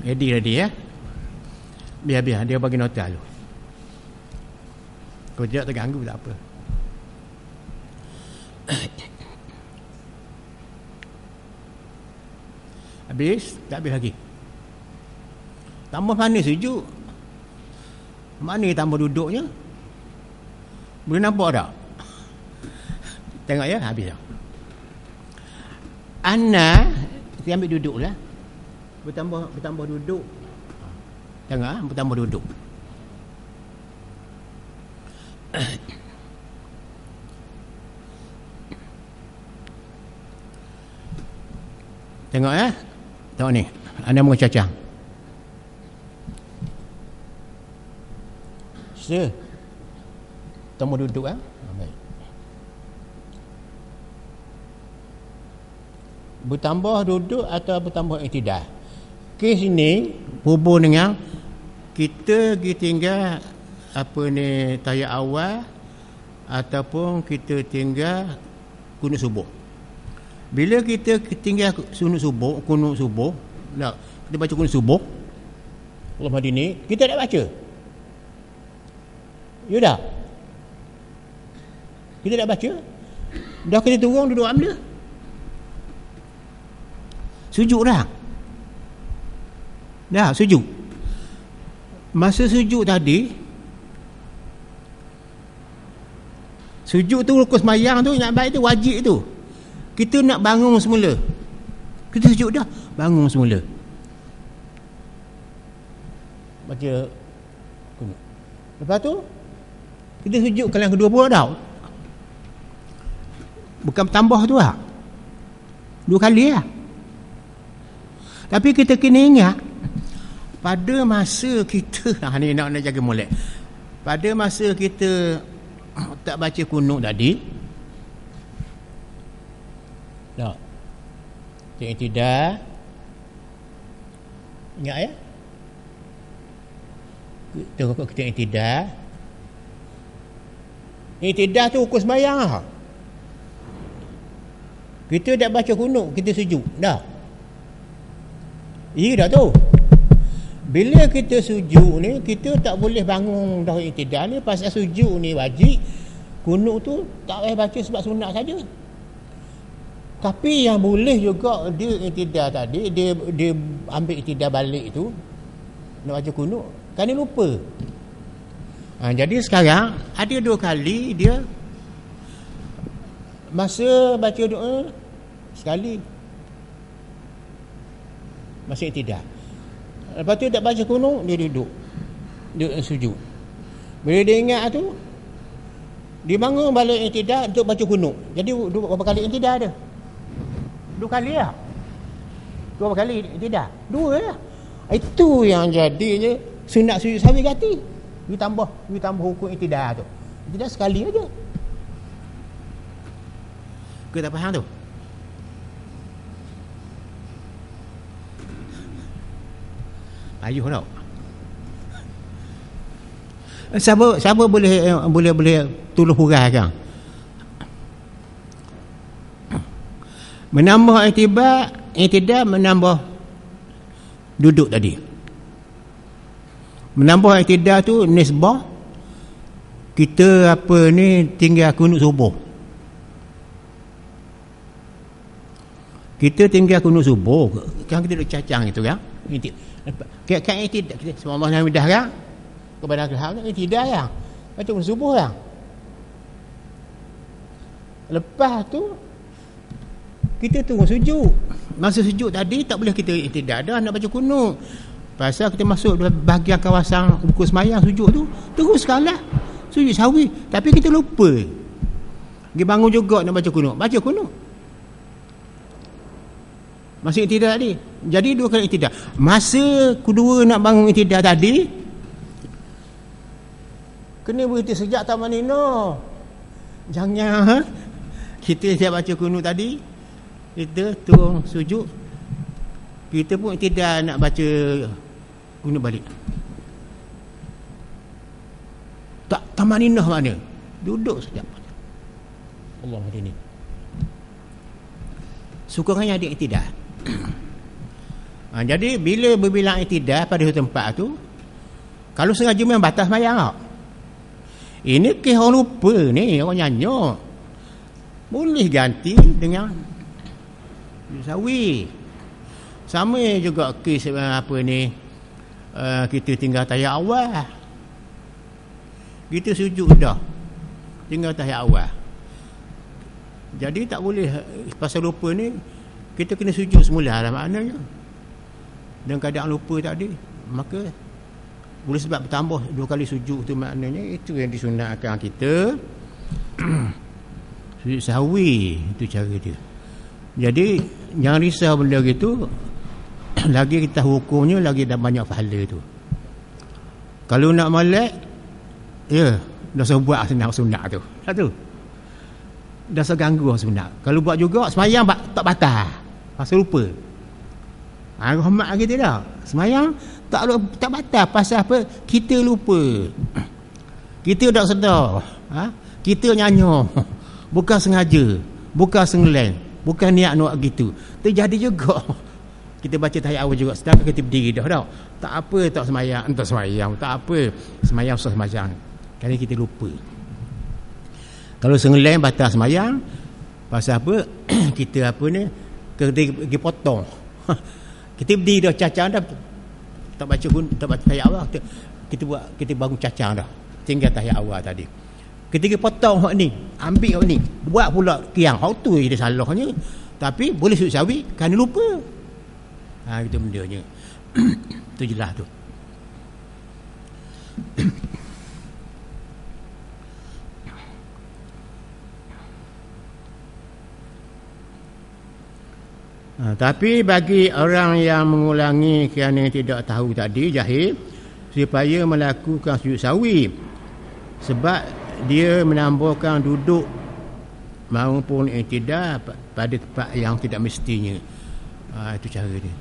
Ready ya. Biar dia bagi nota dulu. Kejap terganggu tak apa. Habis? Tak habis lagi. Tambah mana sujud? Mana tambah duduknya? Boleh nampak tak? Tengok ya, habis dah. Ana, kita ambil duduk lah. Bertambah duduk. Tengok bertambah duduk. Tengok tengok ni, anda mau cacang. Tambah duduk baik. Bertambah duduk atau bertambah i'tidal. Kes ini hubung dengan kita tinggal apa ni tahiyat awal ataupun kita tinggal kunut subuh. Bila kita tinggal kunut subuh, nak kita baca kunut subuh Allah Madini, kita tak baca. Ya dah. Kita tak baca. Dah kita turun duduk ambil. Sujud dah. Dah sujud. Masa sujud tadi, sujud tu rukun sembahyang tu, nak baik tu wajib tu. Kita nak bangun semula. Kita sujud dah, bangun semula. Baca kunut. Lepas tu kita sujud kali yang kedua pula dah. Bukan tambah tu lah. 2 kali lah. Tapi kita kena ingat pada masa kita ni nak jaga molek. Pada masa kita tak baca kunut tadi, tak tidak ingat ya, kita tidak tu ukur sembahyang lah. Kita dah baca kunut, kita sujud dah. Iya dah tu. Bila kita sujud ni, kita tak boleh bangun dari i'tidal ni. Pasal sujud ni wajib, kunut tu tak payah baca sebab sunat saja. Tapi yang boleh juga dia i'tidal tadi, dia ambil i'tidal balik tu nak baca kunut, kerana lupa. Jadi sekarang ada 2 kali dia masa baca doa sekali, masa i'tidal. Lepas tu tak baca kunut, dia duduk sujud. Bila dia ingat tu, dia bangun balik i'tidal untuk baca kunut. Jadi berapa kali i'tidal ada? 2 kali lah. Berapa kali i'tidal? 2 lah. Itu yang jadinya sunat sujud sahwi ganti. You tambah hukum i'tidal tu. I'tidal sekali aja. Kita tak faham tu? Ayuh tau. Siapa boleh tolong huraikan? Menambah i'tidal menambah duduk tadi. Menambah i'tidal tu nisbah kita tinggal kunut subuh. Kita tinggal kunut subuh, kan kita duduk cacang itu kan? Kan i'tidal kita semua Alhamdulillah kan? Kepada Tuhan i'tidal kan? Itu kunut subuh kan? Lepas tu kita tunggu sujud. Masa sujud tadi tak boleh kita i'tidal dah nak baca kunut. Pasal kita masuk bahagian kawasan rukun sembahyang sujud tu, teruskanlah sujud sahwi. Tapi kita lupa. Dia bangun juga nak baca kunut. Baca kunut. Masa i'tidal tadi. Jadi 2 kali i'tidal. Masa kedua nak bangun i'tidal tadi, kena berhenti sejak tamanina. Jangan kita dah baca kunut tadi, kita turun sujud, kita pun tidak nak baca kunut balik. Tak tamaninah mana? Duduk sekejap. Allah ini. Sukurannya ada i'tidal. Jadi bila berbilang i'tidal pada satu tempat tu, kalau sengaja memang batas sembahyang tak? Ini kes orang lupa ni, orang nyanyok. Boleh ganti dengan sawi. Sama juga kes kita tinggal tahiyat awal. Kita sujud dah, tinggal tahiyat awal. Jadi tak boleh pasal lupa ni, kita kena sujud semula lah maknanya. Dan keadaan lupa tadi, maka boleh sebab bertambah 2 kali sujud tu, maknanya itu yang disunatkan kita. Sujud sahwi, itu cara dia. Jadi jangan risau benda gitu. Lagi kita hukumnya, lagi dah banyak pahala tu. Kalau nak molek, ya, dah buat sunat tu. Satu. Dah ganggu sunat. Kalau buat juga sembahyang tak batal. Pasal lupa. Rahmat kita dah. Sembahyang tak batal pasal apa? Kita lupa. Kita tak sedar. Kita nyanyi. Bukan sengaja, bukan sengeleng, bukan niat nak gitu. Terjadi juga. Kita baca tahiyat awal juga, sedangkan kita berdiri dah. Tak apa tak sembahyang, tak apa sembahyang sah sembahyang. Kerana kita lupa. Kalau sengeleng batal sembahyang, pasal apa? Kita kita potong. Kita berdiri dah cacang dah, tak baca tahiyat awal, kita bangun cacang dah, tinggal tahiyat awal tadi. Ketika potong hak ni, ambil hak ni, buat pula kiang, hak tu dia salahnya. Tapi boleh sujud sahwi kerana lupa. Itu bendanya. Itu jelas tu. Tapi bagi orang yang mengulangi kerana tidak tahu tadi, jahil, supaya melakukan sujud sahwi, sebab dia menambahkan duduk maupun i'tidal pada tempat yang tidak mestinya. Itu cara dia.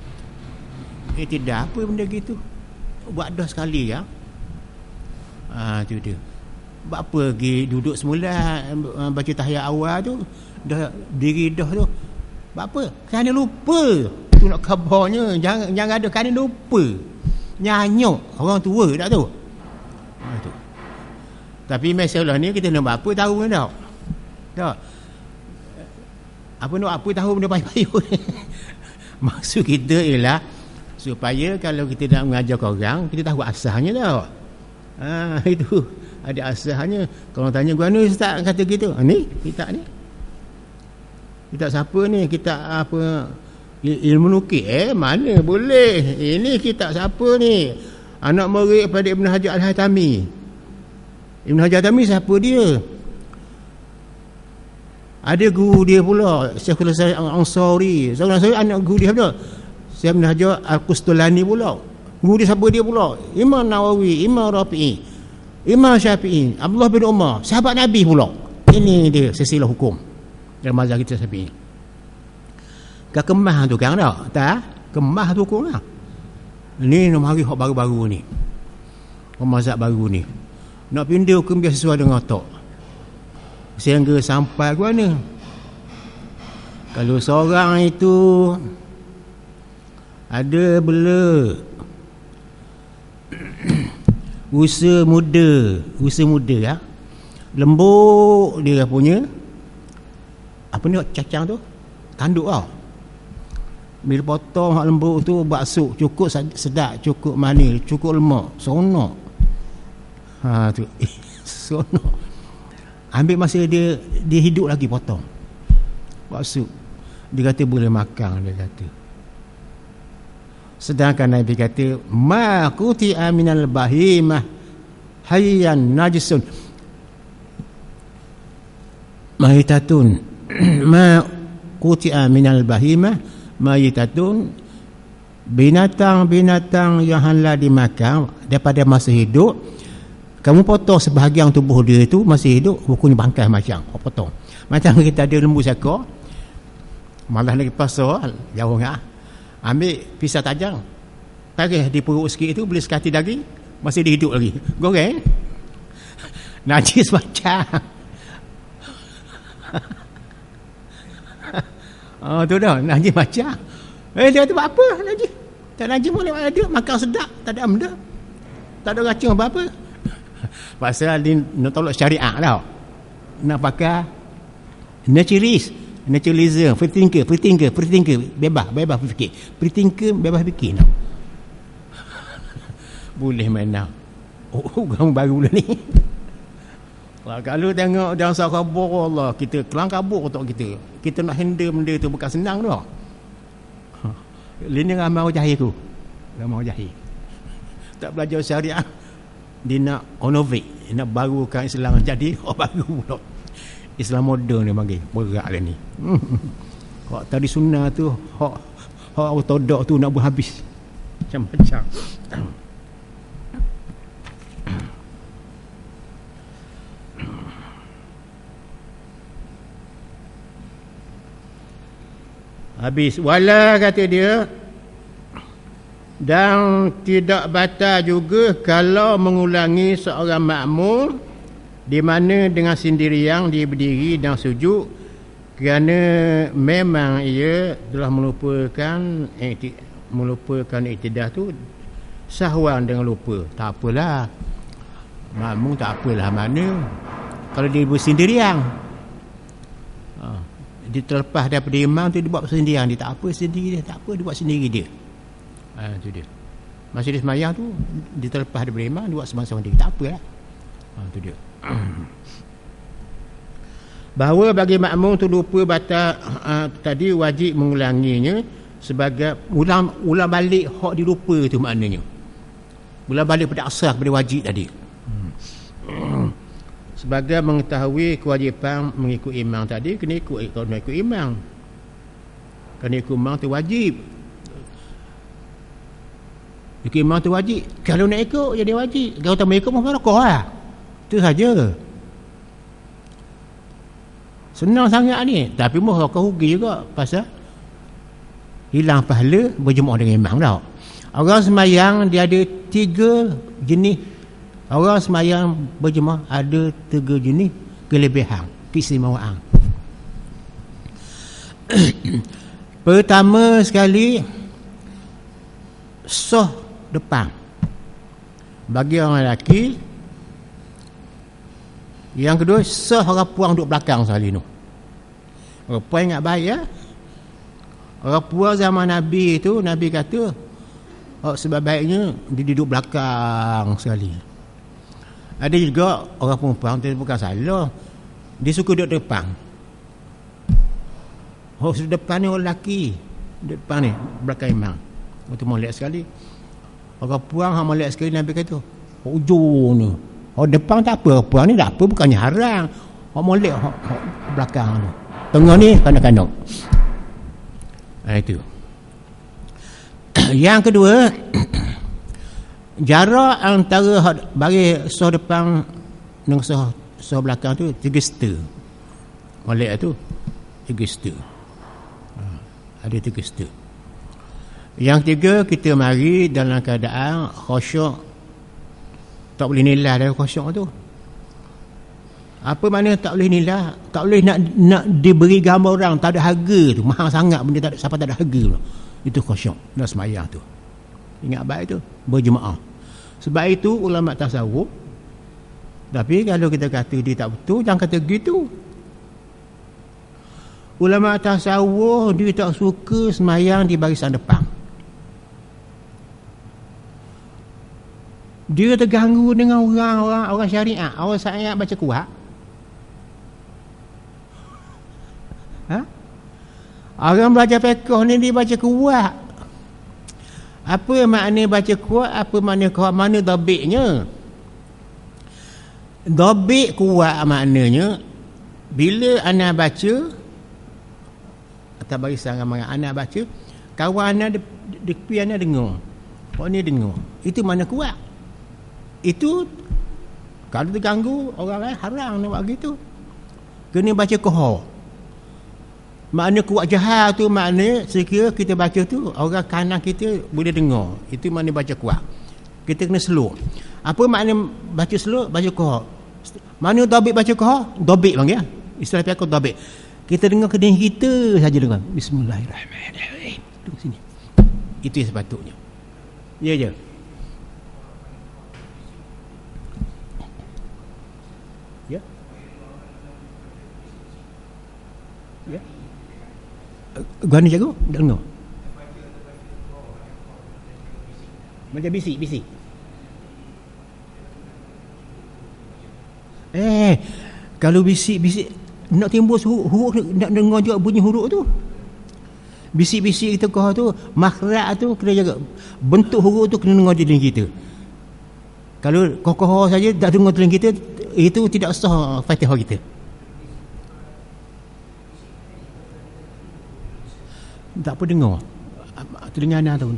I'tidal apa benda gitu? Buat dah sekali ya. Itu dia. Buat apa pergi duduk semula baca tahiyat awal tu, dah diri dah tu. Buat apa? Kerana lupa. Tu nak khabarnya. Jangan ada kerana lupa. Nyanyuk orang tua tak tu. Itu. Tapi masalah ni kita nak apa tahu kan tak? Tak. Apa nak apa tahu benda payah-payah ni. Maksud kita ialah supaya kalau kita nak mengajar orang, kita tahu asasnya tau. Itu ada asasnya. Kalau tanya mana ustaz kata gitu, ni kitab ni. Kitab siapa ni? Kitab apa? Ilmu nukil. Mana boleh. Ini kitab siapa ni? Anak murid pada Ibn Hajar Al-Haytami. Ibn Hajar Al-Haytami siapa dia? Ada guru dia pula, Syekhul Ansari. Syekhul Ansari anak guru dia pula. Syekh Ibn Hajar Al-Qustulani pula. Guru dia siapa dia pula? Imam Nawawi, Imam Rafi'i, Imam Syafi'i, Abdullah bin Umar, sahabat Nabi pula. Ini dia silsilah hukum dalam mazhab kita Syafi'i. Kau kemah tu kan tak? Tak? Kemah tu hukum lah. Ini nak mari hak baru-baru ni. Mazhab baru ni. Nak pindah hukum biasa sesuai dengan otak. Sehingga sampai ke mana? Kalau seorang itu ada bela usaha muda ya. Lembut dia punya apa ni cacang tu? Tanduk tau. Bila potong hak lembut tu bakso cukup sedap, cukup manis, cukup lemak, seronok. Tu seronok. Ambil masa dia hidup lagi potong bakso. Dia kata boleh makan, dia kata. Sedangkan Nabi kata ma quti'a minal bahimah hayyan najisun mahitatun ma quti'a minal bahimah mahitatun, binatang-binatang yang hendak dimakan daripada masa hidup, kamu potong sebahagian tubuh dia itu masih hidup, hukumnya bangkai macam potong. Macam kita ada lembu sakar, malah lagi pasal jauh ngah, ambil pisau tajam, tarik di perut sikit itu, boleh sekati daging, masih dia hidup lagi, goreng. Najis macam. Tu dah najis macam. Dia kata apa najis? Tak najis boleh ada, makan sedap, tak ada benda, tak ada racun apa-apa. Pasal dia nak tolak syariah tau. Nak pakai naturalism, free thinker, bebas fikir. Free thinker, bebas fikir tau. Boleh mana? Orang baru lah ni. Kalau tengok dalam sahabat Allah, kita kelang kabut otak kita. Kita nak handle benda tu bukan senang tau. Ini ramai orang jahil tu. Ramai orang jahil. Tak belajar syariah. Dia nak innovate, nak barukan Islam jadi orang baru pula. Islam moden dia panggil. Berat lah ni. Hak tadi sunnah tu, hak ortodok tu nak berhabis. Macam-macam. Habis. Wala kata dia, dan tidak batal juga kalau mengulangi seorang makmum di mana dengan sendirian dia berdiri dan sujud, kerana memang ia telah melupakan i'tidal tu sahwan dengan lupa. Tak apalah, makmum tak apalah, mana kalau dia bersendirian, dia terlepas daripada imam tu, dia buat bersendirian, dia tak apa sendiri, dia tak apa, dia buat sendiri dia. Itu dia. Masa dia semayang tu, dia terlepas daripada imam, dia buat semasa sendiri, tak apalah. Itu dia. Bahawa bagi makmum tu lupa batal tadi wajib mengulanginya sebagai ulang balik hak dilupa tu, maknanya ulang balik pada asal, pada wajib tadi. Sebagai mengetahui kewajipan mengikut imam tadi, kena ikut, kalau nak ikut imam. Kerana ikut imam tu wajib. Ikut imam tu wajib. Kalau nak ikut jadi wajib. Kalau tak mau ikut pun farqah lah. Itu saja. Senang sangat ni. Tapi mah farqah rugi juga. Pasal hilang pahala berjemaah dengan imam dah. Orang semayang dia ada 3 jenis. Orang semayang berjemaah ada 3 jenis kelebihan, keistimewaan. Pertama sekali, sah depan bagi orang lelaki. Yang kedua, sah orang puang duduk belakang sekali tu. Orang puang ingat baik ya. Orang puang zaman Nabi tu, Nabi kata sebab baiknya dia duduk belakang sekali. Ada juga orang perempuan tu bukan salah, dia suka duduk depan. Depan ni orang lelaki, depan ni belakang imam. Itu molek sekali. Orang puang hang molek sekali. Nabi kata ujung ni, depan tak apa, puang ni tak apa, bukannya haram. Molek belakang tu, tengah ni kanak-kanak. Itu. Yang kedua, jarak antara bagi sah depan dengan sah belakang tu 3 meter. Molek tu 3 meter. Ada 3 meter. Yang ketiga, kita mari dalam keadaan khusyuk. Tak boleh nilai dari khusyuk tu. Apa makna tak boleh nilai? Tak boleh nak diberi gambar orang, tak ada harga tu. Mahal sangat benda, tak ada, siapa tak ada harga tu. Itu khusyuk dalam sembahyang tu. Ingat baik tu, berjemaah. Sebab itu ulama tasawuf. Tapi kalau kita kata dia tak betul, jangan kata gitu. Ulama tasawuf dia tak suka sembahyang di barisan depan. Dia terganggu dengan orang syariat. Orang syariat baca kuat. Orang belajar fiqh ni dia baca kuat. Apa makna baca kuat? Apa makna kuat? Mana dhabitnya? Dhabit kuat maknanya bila anak baca atau barisan ramai anak baca, kawan anak dekat anak dengar. Orang ni dengar. Itu mana kuat? Itu kalau terganggu orang lain haram nak buat gitu. Kena baca kohor. Makna kuat jahat tu makna sekira kita baca tu orang kanan kita boleh dengar. Itu makna baca kuat. Kita kena slow. Apa makna baca slow? Baca kohor. Mana dhabit baca kohor? Dhabit panggil. Istilah fiqh dhabit. Kita dengar kedai kita saja dengar. Bismillahirrahmanirrahim. Tunggu sini. Itu yang sepatutnya. Ya je. Ya. Ya. Gua ni jago, dah dengar. Macam bisik. Kalau bisik nak timbul huruf, nak dengar juga bunyi huruf tu. Bisik-bisik kita kau tu, makhraj tu kena jaga. Bentuk huruf tu kena dengar telinga kita. Kalau kau saja tak dengar telinga kita, itu tidak sah Fatihah kita. Tak apa dengar. Telinga anak tu.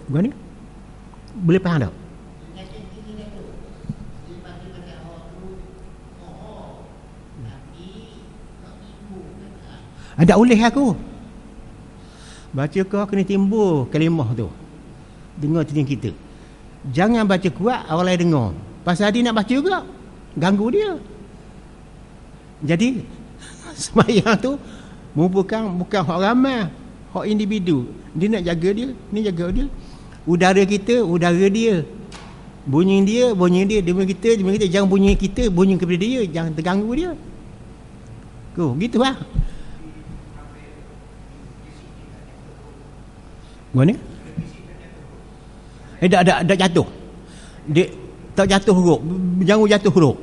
Gua ni boleh faham tak? Tak boleh aku. Baca kau kena timbul kalimah tu. Dengar telinga kita. Jangan baca kuat orang lain dengar. Pasal dia nak baca juga. Ganggu dia. Jadi sembahyang tu bukan hak ramai, hak individu. Dia nak jaga dia, ni jaga dia. Udara kita, udara dia. Bunyi dia. Bunyi kita. Jangan bunyi kita, bunyi kepada dia. Jangan terganggu dia. Gitu lah. Mana? Tak jatuh. Dia tak jatuh huruf. Jangan jatuh huruf.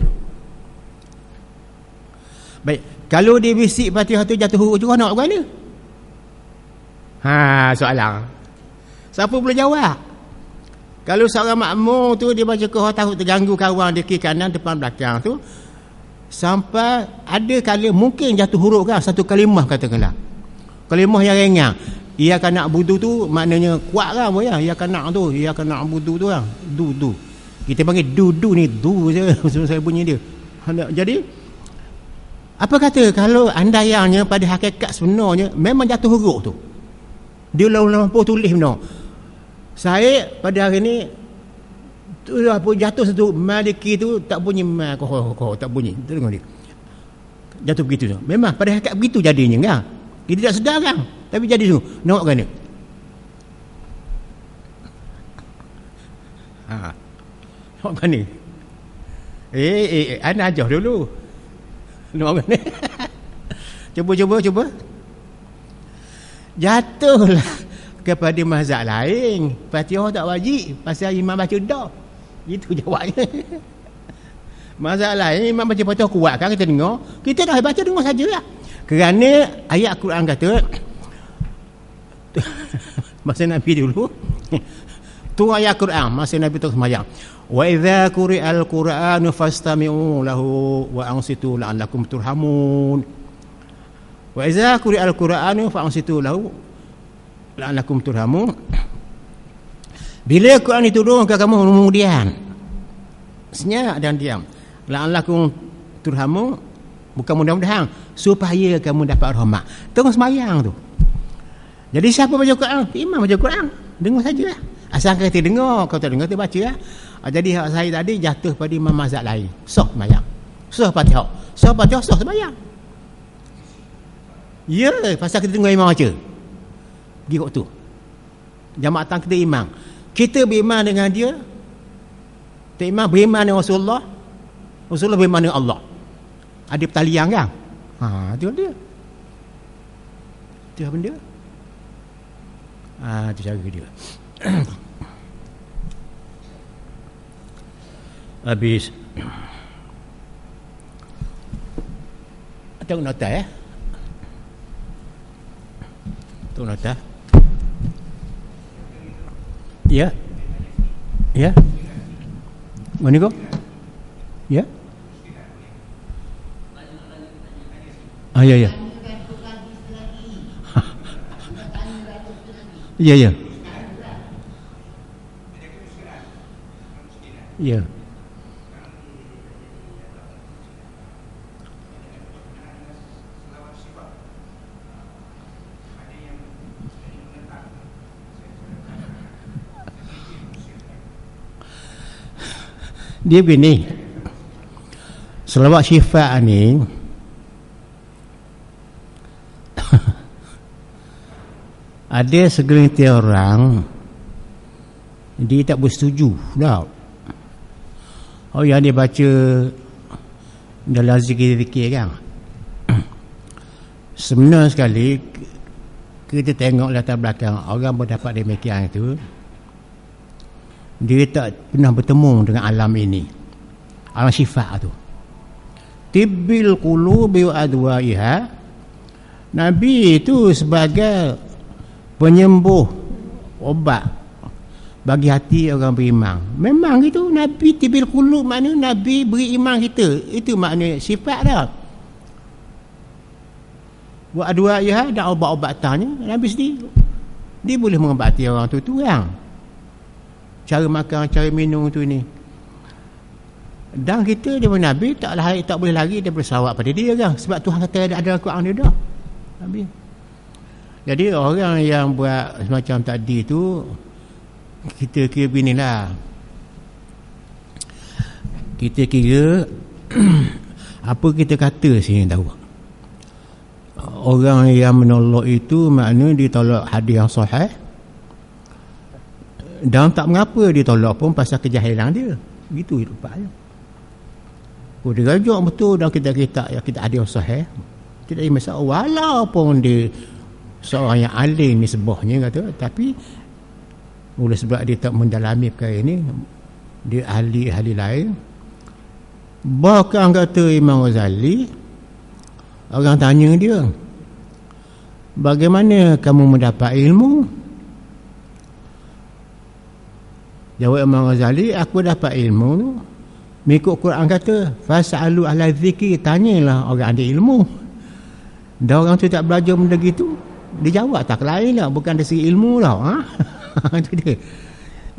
Baik. Kalau dia bisik Fatihah tu jatuh huruf juga nak buat mana? Soalan. Siapa boleh jawab? Kalau seorang makmum tu dia baca Qur'an takut terganggu kawan dia kiri kanan depan belakang tu, sampai ada kali mungkin jatuh huruf kan, satu kalimah katakanlah. Kalimah yang ringan. Iyyaka na'budu tu maknanya kuat kan ya. Iyyaka na'budu tu kan. Du. Kita panggil du ni du je saya bunyi dia. Jadi apa kata kalau andaiannya pada hakikat sebenarnya memang jatuh huruf tu. Dia lampu tulis benar. Saya pada hari ni tu apa jatuh satu maliki tu tak bunyi tak bunyi. Tengok dia. Jatuh begitu tu. Memang pada hakikat begitu jadinya kan. Kita tak sedar kan. Tapi jadi tu. Nampak kan ni? Nampak kan ni? Ana ajar dulu. Nampak kan ni? Cuba. Jatuhlah kepada mazhab lain. Fatihah tak wajib. Pasal imam baca dah. Itu jawabnya. Mazhab lain imam baca Fatihah kuat kan kita dengar. Kita dah baca dengar sajalah. Kerana ayat Quran kata masa Nabi dulu tu ayat Quran masa Nabi tu sembahyang. Wa idza quri'al Qur'anu fastami'u lahu wa ansitu la'allakum turhamun. Wa idza quri'al Qur'anu fa ansitu lahu la'allakum turhamun. Bila Quran diturunkan kamu kemudian senyap dan diam. La'allakum turhamun, bukan mudah-mudahan, supaya kamu dapat rahmat. Tengok sembahyang tu. Jadi siapa baca Quran? Imam baca Quran. Dengar sajalah. Asal kita dengar, kalau tak dengar kita baca lah. Jadi hak saya tadi jatuh pada imam mazhab lain. Sah sembahyang. Sah Fatihah. Sah sembahyang. Ya, pasal kita dengar imam baca. Pergi waktu. Jamaatan kita imam. Kita beriman dengan dia. Kita imam beriman dengan Rasulullah. Rasulullah beriman dengan Allah. Ada pertalian kan? Itu dia. Itu benda. Itu cara dia. Habis. Tengok nota ya. Tengok nota. Ya. Ya. Mana kau? Ya. Ya. Ya. Ya. Dia begini. Selawat syifa ni ada segelintir orang dia tak bersetuju dah. Yang dia baca dalam zikir-zikir kan. Sebenarnya sekali kita tengok latar belakang orang berdapat demikian itu, dia tak pernah bertemu dengan alam ini, alam syifa tu. Tibbil qulubi wa adwaiha. Nabi itu sebagai penyembuh obat bagi hati orang beriman. Memang itu Nabi tibbil qulub, maknanya Nabi beri iman kita. Itu makna sifat dah. Wa adwaiha dan obat-obatannya Nabi sendiri. Dia boleh mengobati orang tu kan. Cara makan, cara minum tu ni. Dan kita daripada Nabi tak boleh lari daripada salawat pada dia kan. Sebab Tuhan kata ada Al-Quran dia dah. Nabi. Jadi orang yang buat semacam tadi tu, kita kira beginilah. Kita kira apa kita kata sini tahu. Orang yang menolak itu maknanya dia tolak hadis yang sahih. Dan tak mengapa dia tolak pun pasal kejahilan dia. Begitu rupanya. Dia rajuk betul dan kita ada yang sahih. Tidak ada masalah. Walaupun dia seorang yang alim nisbahnya kata, tapi oleh sebab dia tak mendalami perkara ini, dia ahli lain. Bahkan kata Imam Ghazali, orang tanya dia, bagaimana kamu mendapat ilmu? Jawab Imam Ghazali, aku dapat ilmu tu mengikut Quran kata, fas'alu ahla zikri, tanyalah orang ada ilmu. Dan orang tu tak belajar benda gitu, Dia jawab tak lain lah, bukan dari segi ilmu tau. Itu dia.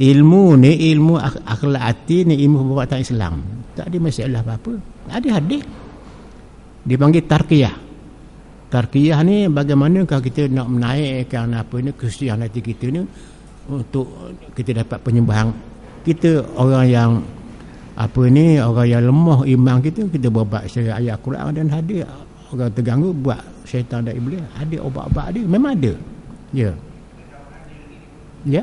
Ilmu ni ilmu akhlak hati ni, ilmu perbuatan Islam. Tak ada masalah apa-apa. Ada hadis. Dipanggil tarqiyah. Tarqiyah ni bagaimana kalau kita nak menaikkan apa ni kesucian hati kita ni untuk kita dapat penyembahan. Kita orang yang apa ni, orang yang lemah iman kita berubat secara ayat Quran dan hadis. Orang terganggu buat syaitan dan iblis, ada obat-obat dia, memang ada. Ya. Ya.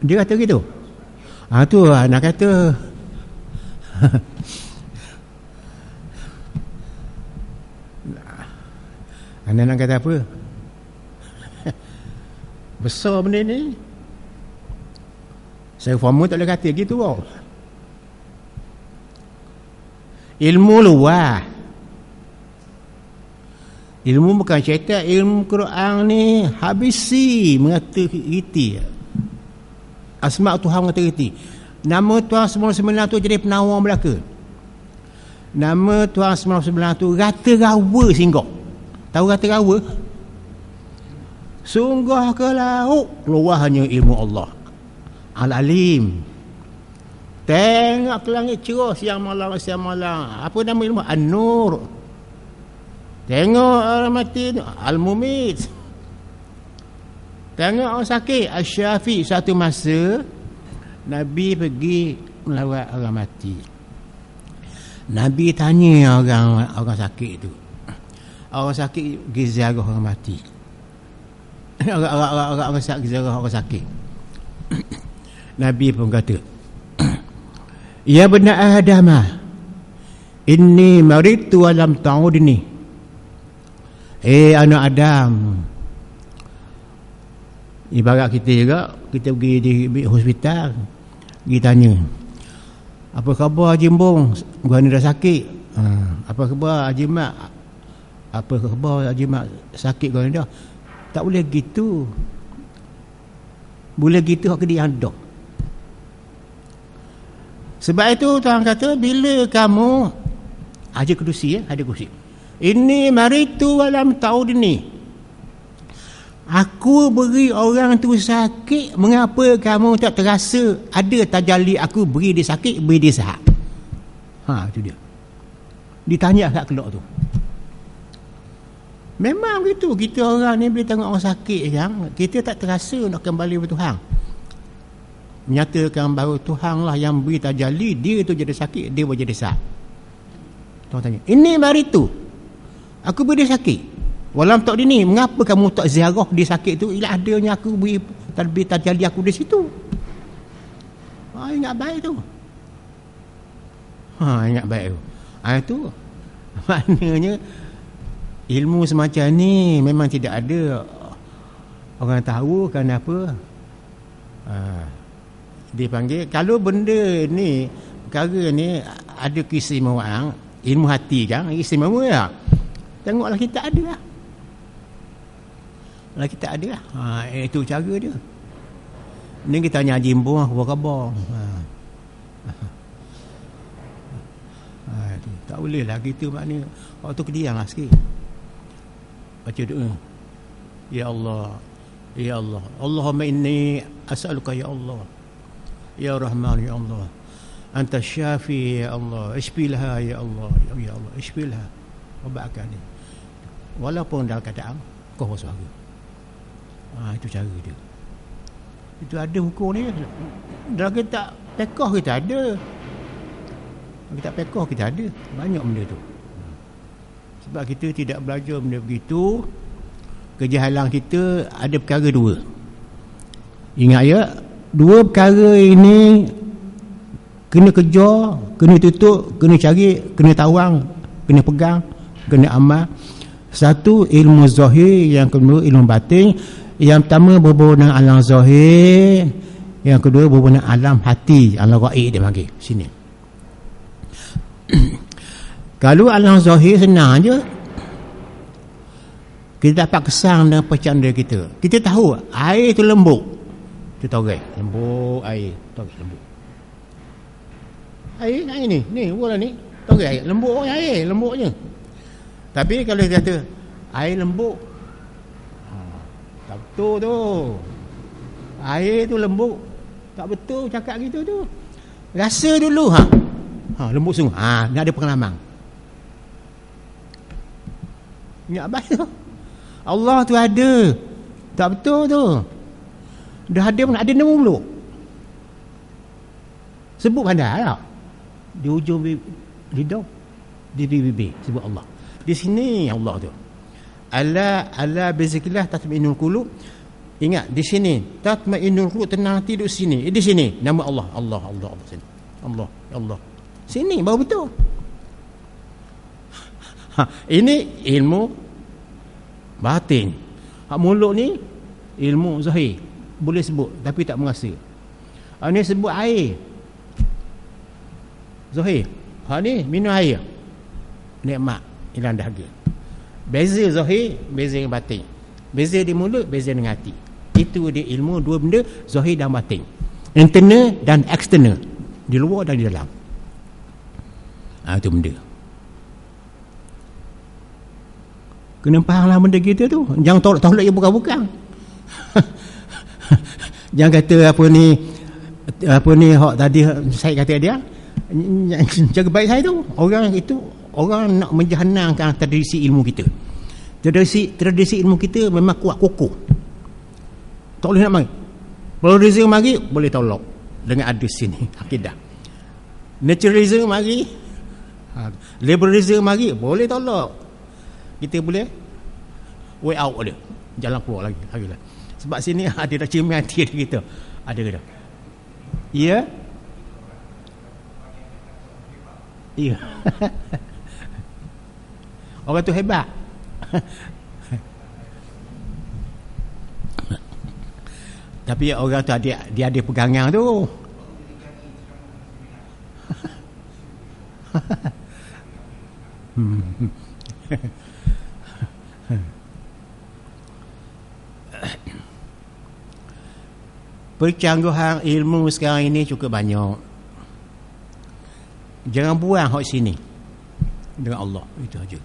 Dia kata gitu. Tu nak kata Anda nak kata apa? Besar benda ni. Saya formal tak boleh kata gitu tau. Ilmu luar. Ilmu bukan syaitan, ilmu Quran ni habisi mengata riti. Asma' Tuhan mengata riti. Nama Tuhan semula-semula tu jadi penawar belaka. Nama Tuhan semula-semula tu rata rawa singgah. Tahu rata rawa? Sunggah ke laut, keluar hanya ilmu Allah Al-Alim. Tengok ke langit cerah siang malam. Apa nama ilmu? An-Nur. Tengok orang mati, Al-Mumit. Tengok orang sakit, Asy-Syafi. Satu masa Nabi pergi melawat orang mati. Nabi tanya orang sakit tu. Orang sakit pergi ziarah orang mati. Orang sakit ziarah orang sakit. Nabi pun kata, ya bena Adamah, inni maritu wa lam ta'udni. Anak Adam, ibarat kita juga, kita pergi di hospital, pergi tanya, apa khabar Haji Mbong? Gua ni dah sakit. Apa khabar Haji Mat? Apa khabar Haji Mat? Sakit gua ni dah. Tak boleh gitu. Boleh gitu hak dia yang dah. Sebab itu Tuhan kata, bila kamu ada kerusi, ada kerusi. Ini maritu walam ta'udni. Aku beri orang tu sakit, mengapa kamu tak terasa ada tajalli aku beri dia sakit, beri dia sihat? Itu dia. Ditanya kat kelak tu. Memang begitu. Kita orang ni bila tengok orang sakit kan, kita tak terasa nak kembali ke Tuhan. Menyatakan bahawa Tuhan lah yang beri tajalli, dia tu jadi sakit, dia boleh jadi sihat. Tuhan tanya, ini maritu, aku beri dia sakit. Walam tak ni, mengapa kamu tak ziarah dia sakit tu? Ialah adanya aku beri tajalli aku di situ. Ingat baik tu. Ingat baik tu. Itu maknanya ilmu semacam ni memang tidak ada orang tahu kenapa. Dia panggil, kalau benda ni, perkara ni ada keistimewaan, ilmu hati kan, istimewa lah. Tengoklah kita ada lah. Kita ada lah. Itu cara dia. Ni kita tanya Haji Mbong, apa khabar? Tak boleh lah kita maknanya. Waktu kediam lah sikit. Baca doa. Ya Allah, Ya Allah, Allahumma inni as'aluka ya Allah, Ya Rahman ya Allah, Anta syafi ya Allah, ishfilha ya Allah, ya Allah, ishfilha wabakkan ni. Walaupun dalam keadaan kau suara. Itu cara dia. Itu ada hukum ni. Dalam kitab fiqh kita ada. Kitab fiqh kita ada. Banyak benda tu. Sebab kita tidak belajar benda begitu, kejahalan kita ada perkara dua. Ingat ya, dua perkara ini kena kejar, kena tutup, kena cari, kena tawang, kena pegang, kena amal. Satu ilmu zahir, yang kedua ilmu batin. Yang pertama berhubung dengan alam zahir, yang kedua berhubung dengan alam hati, alam gaib dia panggil sini. Kalau alam zahir senang je, kita dapat kesan dengan percanda kita. Kita tahu air tu lembut, kita tahu kan, lembut air, tahu lembut air ni bola ni, tahu kan, lembut air, lembutnya. Tapi kalau dia kata air lembut, tak betul tu. Air tu lembut, tak betul cakap gitu tu. Rasa dulu lembut sungguh. Ni ada pengalaman. Ni abang tu. Allah tu ada. Tak betul tu. Dah ada pun ada nama mulut. Sebut pandai tak? Di ujung lidah, di bibir sebut Allah. Di sini Allah tu. Ala bizikrillah tatma'innul qulub. Ingat di sini tatma'innul qulub, tenang hati duduk sini. Di sini nama Allah sini. Allah. Sini baru betul. Ini ilmu batin. Hak mulut ni ilmu zahir. Boleh sebut tapi tak merasa. Ini sebut air. Zahir. Hak ni minum air. Nikmat, hilang dahaga. Beza zahir, beza dengan batin. Beza di mulut, beza dengan hati. Itu dia ilmu dua benda, zahir dan batin. Internal dan eksternal. Di luar dan di dalam. Itu benda. Kena fahamlah benda kita tu. Jangan tolak yang bukan-bukan. Jangan kata apa ni hak tadi saya kata dia jaga baik saya tu. Orang nak menjahannamkan tradisi ilmu kita. Tradisi ilmu kita memang kuat kokoh. Tak boleh nak mari. Pluralism mari boleh tolak dengan ada sini akidah. Naturalism mari, liberalism mari boleh tolak. Kita boleh way out dia. Jalan keluar lagi lah. Sebab sini ada dah cermin hati dia kita. Ada ke tak? Ya. Ya. Orang tu hebat. Tapi orang tu dia ada pegangan tu. Percanggahan ilmu sekarang ini cukup banyak. Jangan buang hak sini dengan Allah, itu aja.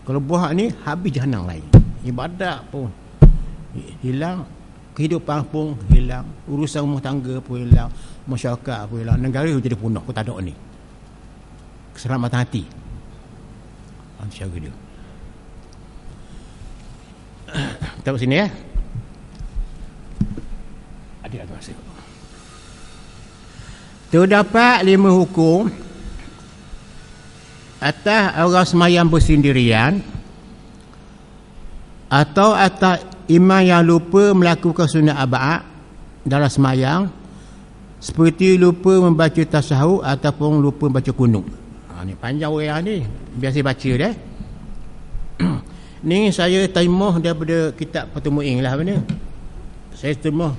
Kalau buang ni habis jahanam lain. Ibadat pun hilang, kehidupan pun hilang, urusan rumah tangga pun hilang, masyarakat pun hilang, negara pun jadi punah. Kau tak ada ni keselamatan hati. Cara dia. Tengok sini ya. Ada masa. Terdapat 5 hukum atas orang semayang bersendirian atau atas imam yang lupa melakukan sunat arba'ah dalam semayang, seperti lupa membaca tasyahud ataupun lupa membaca kunut. Ni panjang orang ni, biasa baca dia. Ni saya terima daripada kitab Fathul Mu'in lah benda. Saya terima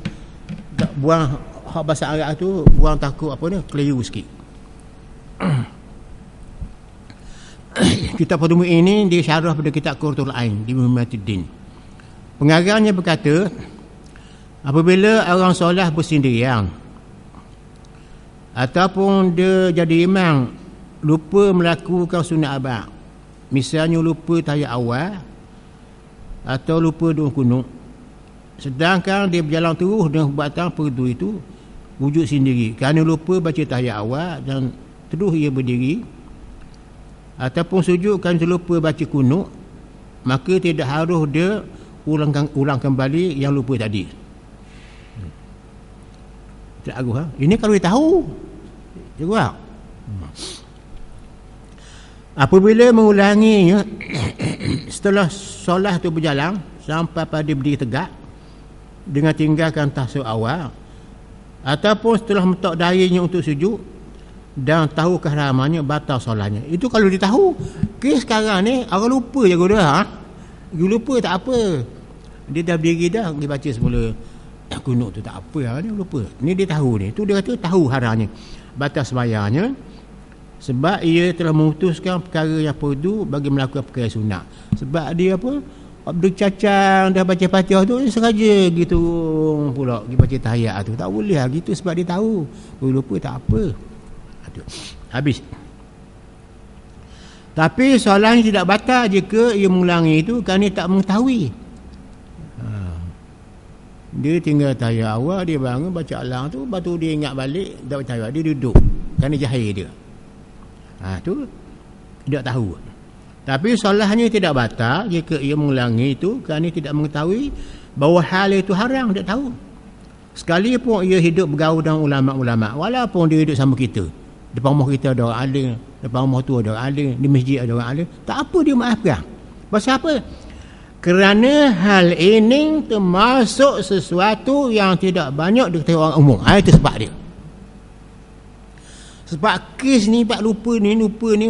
tak buang hak bahasa Arab tu, buang takut apa ni, keliru sikit. Kitab Fathul Mu'in ni dia syarah pada kitab Qurratul Ain di Muhammaduddin. Pengarangnya berkata, apabila orang solat bersendirian ataupun dia jadi imam lupa melakukan sunat arba'ah, misalnya lupa tahiyat awal atau lupa doa kunut, sedangkan dia berjalan terus dengan perbuatan fardu itu wujud sendiri kerana lupa baca tahiyat awal dan terus ia berdiri, ataupun sujud kerana lupa baca kunut, maka tidak harus dia ulang kembali yang lupa tadi. Tak harus. Ini kalau dia tahu juga. Apabila mengulanginya setelah solat tu berjalan sampai pada berdiri tegak dengan tinggalkan tasyahud awal, ataupun setelah mentok dayanya untuk sujud dan tahu keharamannya, batal solatnya. Itu kalau dia tahu. Kes sekarang ni orang lupa je dia. Dia lupa tak apa, dia dah berdiri dah, dia baca semula kunut tu tak apa, dia lupa. Ni dia tahu ni. Tu dia kata tahu haramnya, batal sembahyangnya, sebab ia telah memutuskan perkara yang fardu bagi melakukan perkara sunat. Sebab dia apa, Abdul Cacang dah baca Fatihah tu, dia sengaja gitu pula dia baca tahiyat tu. Tak boleh lah gitu, sebab dia tahu. Lupa tak apa. Habis. Tapi solat tidak batal jika ia mengulangi itu kerana tak mengetahui. Dia tinggal tahiyat awal, dia bangun baca alang tu, lepas tu dia ingat balik, tak baca tahiyat, dia duduk kerana jahil dia. Tu tidak tahu. Tapi solatnya tidak batal jika ia mengulangi itu kerana tidak mengetahui bahawa hal itu haram, tidak tahu. Sekalipun ia hidup bergaul dengan ulama-ulama, walaupun dia hidup sama kita, depan rumah kita ada orang alim, depan rumah tu ada orang alim, di masjid ada orang alim, tak apa dia maafkan. Pasal apa? Kerana hal ini termasuk sesuatu yang tidak banyak diketahui orang umum. Itu sebab dia. Sebab kes ni pak lupa ni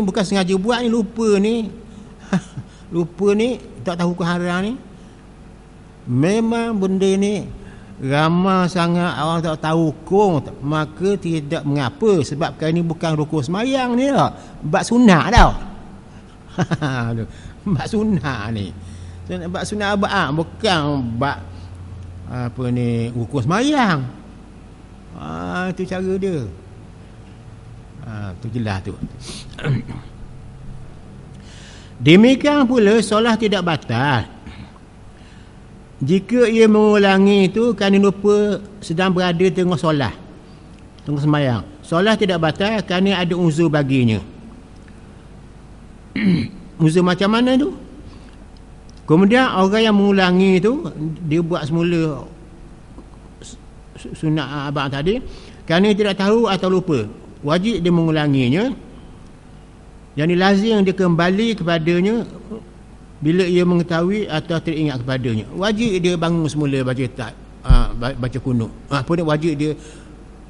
bukan sengaja buat ni, lupa ni lupa ni tak tahu hukum haram ni. Memang benda ni ramai sangat orang tak tahu hukum, maka tidak mengapa, sebab ini bukan rukun semayang ni lah, bab sunat tau. Bab sunat ni, bab sunat abad, bukan bab apa ni rukun semayang. Itu cara dia. Tu jelas tu. Demikian pula solat tidak batal jika ia mengulangi itu kerana lupa sedang berada tengah solat, tengah sembahyang. Solat tidak batal kerana ada uzur baginya. Uzur macam mana tu? Kemudian orang yang mengulangi itu, dia buat semula sunat abang tadi kerana tidak tahu atau lupa, wajib dia mengulanginya. Yang lazim dia kembali kepadanya bila ia mengetahui atau teringat kepadanya. Wajib dia bangun semula baca kunut. Apa dia wajib dia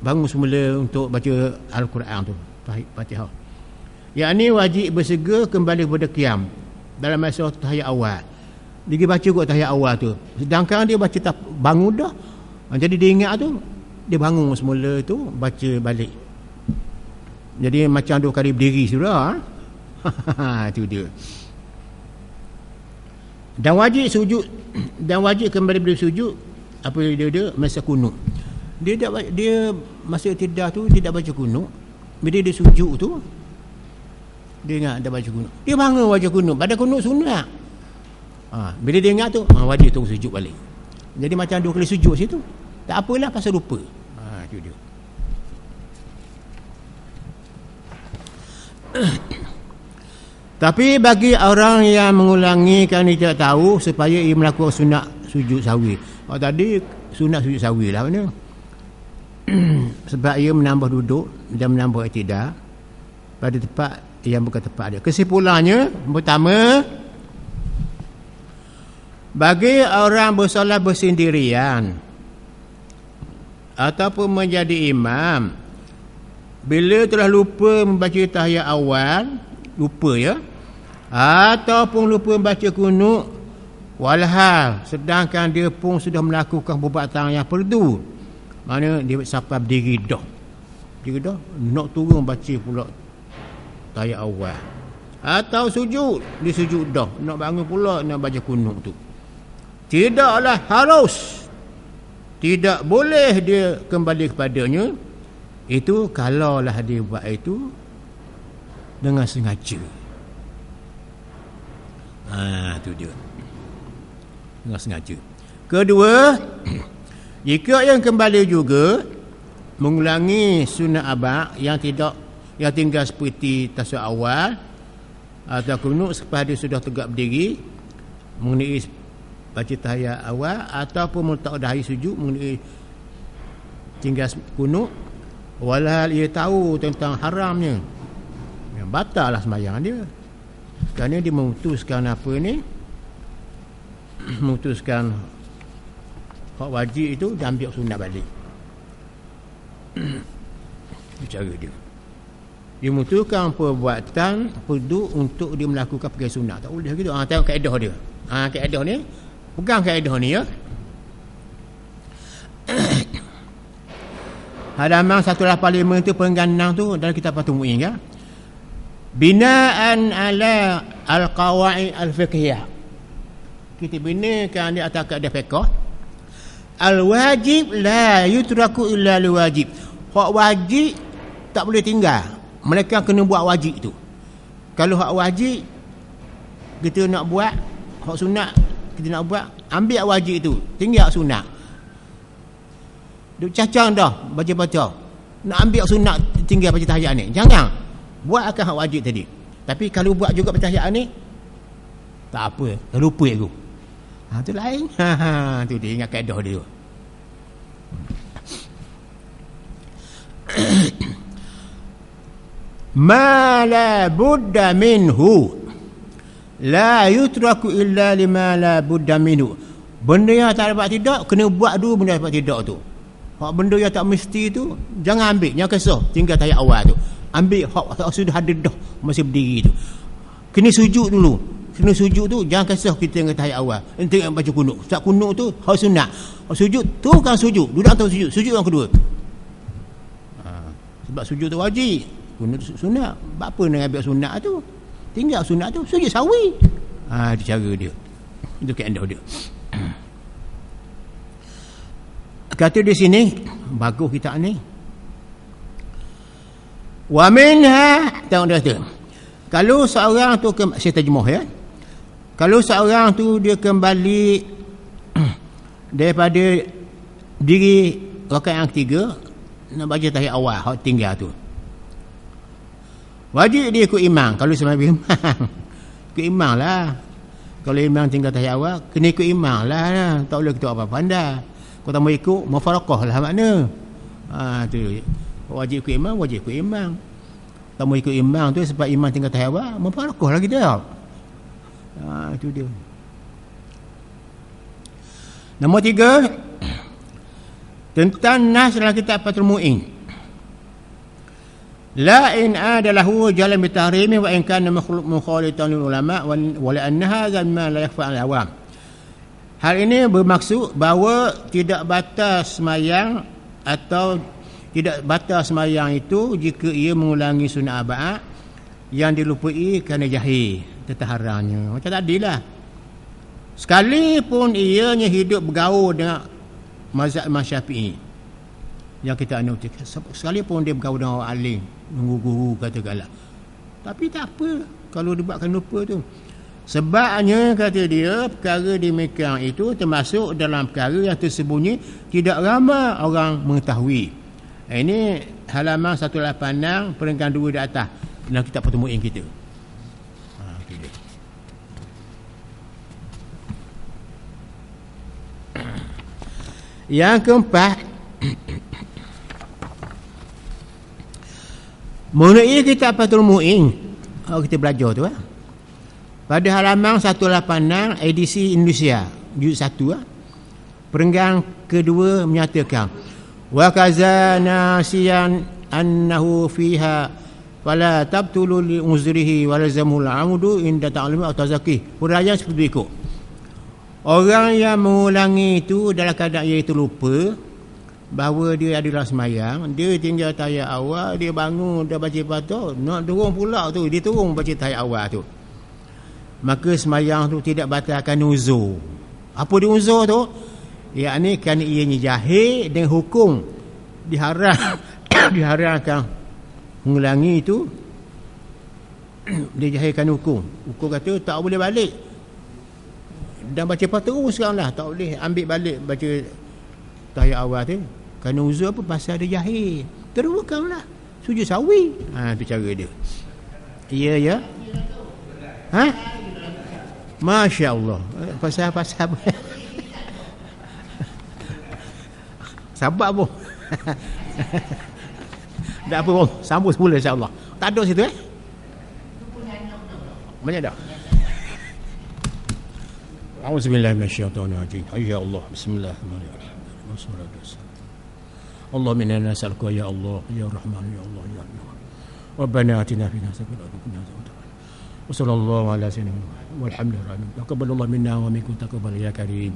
bangun semula untuk baca Al-Quran tu, Fatihah. Yang ni wajib bersegera kembali kepada qiyam dalam masa tahiyat awal. Dia baca kot tahiyat awal tu. Sedangkan dia baca bangun dah. Jadi dia ingat tu, dia bangun semula tu baca balik. Jadi macam 2 kali berdiri sudah. Itu dia. Dan wajib sujud, dan wajib kembali bersujud apabila dia masa kunut. Dia masa tidur tu tidak baca kunut. Bila dia sujud tu dia ingat dah baca kunut. Dia bangun baca kunut, pada kunut sunat. Bila dia ingat tu wajib tu sujud balik. Jadi macam 2 kali sujud situ. Tak apalah pasal lupa. Itu dia. Tapi bagi orang yang mengulangi kerana tidak tahu, supaya ia melakukan sunat sujud sahwi. Tadi sunat sujud sahwi lah mana? Sebab ia menambah duduk dan menambah i'tidal pada tempat yang bukan tempat dia. Kesimpulannya, pertama, bagi orang bersolat bersendirian ataupun menjadi imam, bila telah lupa membaca tahiyat awal, lupa ya, ataupun lupa membaca kunut, walhal sedangkan dia pun sudah melakukan perbuatan yang fardu, mana dia sampai berdiri dah, nak turun baca pula tahiyat awal, atau sujud, dia sujud dah, nak bangun pula nak baca kunut tu, tidaklah harus, tidak boleh dia kembali kepadanya. Itu kalaulah dia buat itu dengan sengaja. Itu dia, dengan sengaja. Kedua, jika yang kembali juga mengulangi sunat abad yang tinggal seperti tasawuf awal atau kunut sepada sudah tegak berdiri mengenai baca tahiyat awal, ataupun mentadahi sujud mengenai tinggal kunut, walhal ia tahu tentang haramnya, yang batal lah sembahyang dia, kerana dia memutuskan apa ni, memutuskan hak wajib itu dan ambil sunat balik. Itu cara dia. Dia memutuskan perbuatan fardu untuk dia melakukan perkara sunat. Tak boleh gitu. Tengok kaedah dia. Kaedah ni, pegang kaedah ni ya. Halaman 185 itu pengganang tu dalam kitab Fathul Mu'in kan. Binaan ala al-qawaid al-fiqhiyah. Kita binakan di atas kaedah fiqh. Al-wajib la yutraku illa al-wajib. Hak wajib tak boleh tinggal. Mereka kena buat wajib tu. Kalau hak wajib kita nak buat, hak sunat kita nak buat, ambil hak wajib tu, tinggal hak sunat. Duk cacang dah baca-baca, nak ambil hak sunat, tinggal baca tahiyat ni. Jangan, buat akan hak wajib tadi. Tapi kalau buat juga baca tahiyat ni, tak apa, terlupa aku. Tu lain. Tu dia ingat kaedah dia. Ma la budda minhu la yutraku illa lima la budda minhu. Benda yang tak dapat tidak, kena buat dulu benda yang dapat tidak tu. Hak benda yang tak mesti tu jangan ambil, jangan kesah, tinggal tahiyat awal tu. Ambil hak sudah ada dah masih berdiri tu. Kena sujud dulu. Kena sujud tu jangan kesah kita dengan tahiyat awal. Nanti baca kunut. Ustaz kunut tu hak sunat. Hak sujud tu kan sujud. Duduk atas sujud. Sujud yang kedua. Sebab sujud tu wajib. Kunut sunat. Apa nak ambil sunat tu? Tinggal sunat tu sujud sawi. Itu cara dia. Itu kaedah dia. Kata di sini bagus kita ni. Wa minha, tengok dia kata. Kalau seorang tu saya terjemah ya. Kalau seorang tu dia kembali daripada diri rakaat yang ketiga nak baca tahiyat awal hak tinggal tu. Wajib dia ikut imam. Kalau sembahyang imam, ikut imam lah. Kalau imam tinggal tahiyat awal, kena ikut imam lah. Tak boleh kita apa-apa anda. Kau tak mau ikut, mufaraqah lah makna. Tu. Wajib ikut imam, wajib ikut imam. Tak mau ikut imam tu sebab imam tinggal tahiyat awal, mufaraqah lah kita. Itu dia. Nombor 3, tentang nas dalam kitab Fathul Mu'in. La in adalahu jalan bitahrimi wa in kana mukhalitan lil ulama wa la anna hadha ma la yakhfa al awam. Hal ini bermaksud bahawa tidak batas sembahyang atau tidak batas sembahyang itu jika ia mengulangi sunat arba'ah yang dilupai kerana jahil terharamnya. Macam tadilah. Sekalipun ianya hidup bergaul dengan mazhab Imam Syafi'i yang kita anut, sekalipun dia bergaul dengan orang alim, guru katakanlah, tapi tak apa kalau dibuatkan lupa tu. Sebabnya kata dia perkara demikian itu termasuk dalam perkara yang tersembunyi, tidak ramai orang mengetahui. Ini halaman 186 peringkat 2 di atas dalam kitab Fathul Mu'in kita. Itu dia. Yang keempat, mengenai kitab Fathul Mu'in, kita belajar tu pada halaman 186 edisi Indonesia juz 1 perenggan kedua menyatakan wa kaza nasiyan annahu fiha fala tabtulu li uzrihi wa lazamul amdu inda ta'limi atau tazakih. Huraian seperti itu. Orang yang mengulangi itu dalam keadaan ia itu lupa bahawa dia adalah sembahyang, dia tinggal tahiyat awal, dia bangun dah baca patah, nak turun pula tu, dia turun baca tahiyat awal tu, maka sembahyang tu tidak batalkan uzur. Apa dia uzur tu? Yakni kerana ianya jahil dengan hukum diharamkan mengulangi itu. Dia jahilkan hukum kata tak boleh balik dan baca patah terus sekarang lah, tak boleh ambil balik baca tahiyat awal tu kerana uzur apa? Pasal dia jahil, terlukalah sujud sawi. Itu cara dia. Ya. Masya Allah. Pasal sabar pun. Tak apa pun, sambung semula insya-Allah. Tak ada situ banyak dah. A'udzubillahi minasyaitonir rajim. Ya Allah, bismillahirrahmanirrahim. Wassalatu wassalamu. Allahumma inna nas'aluka ya Allah, ya Rahman, ya Allah, ya Allah. Rabbana atina fid dunya hasanatan wa qina adzabannar. Wa sallallahu ala sayyidina Muhammad walhamdulillahi. Taqabbalallahu minna wa minkum taqabbal ya karim.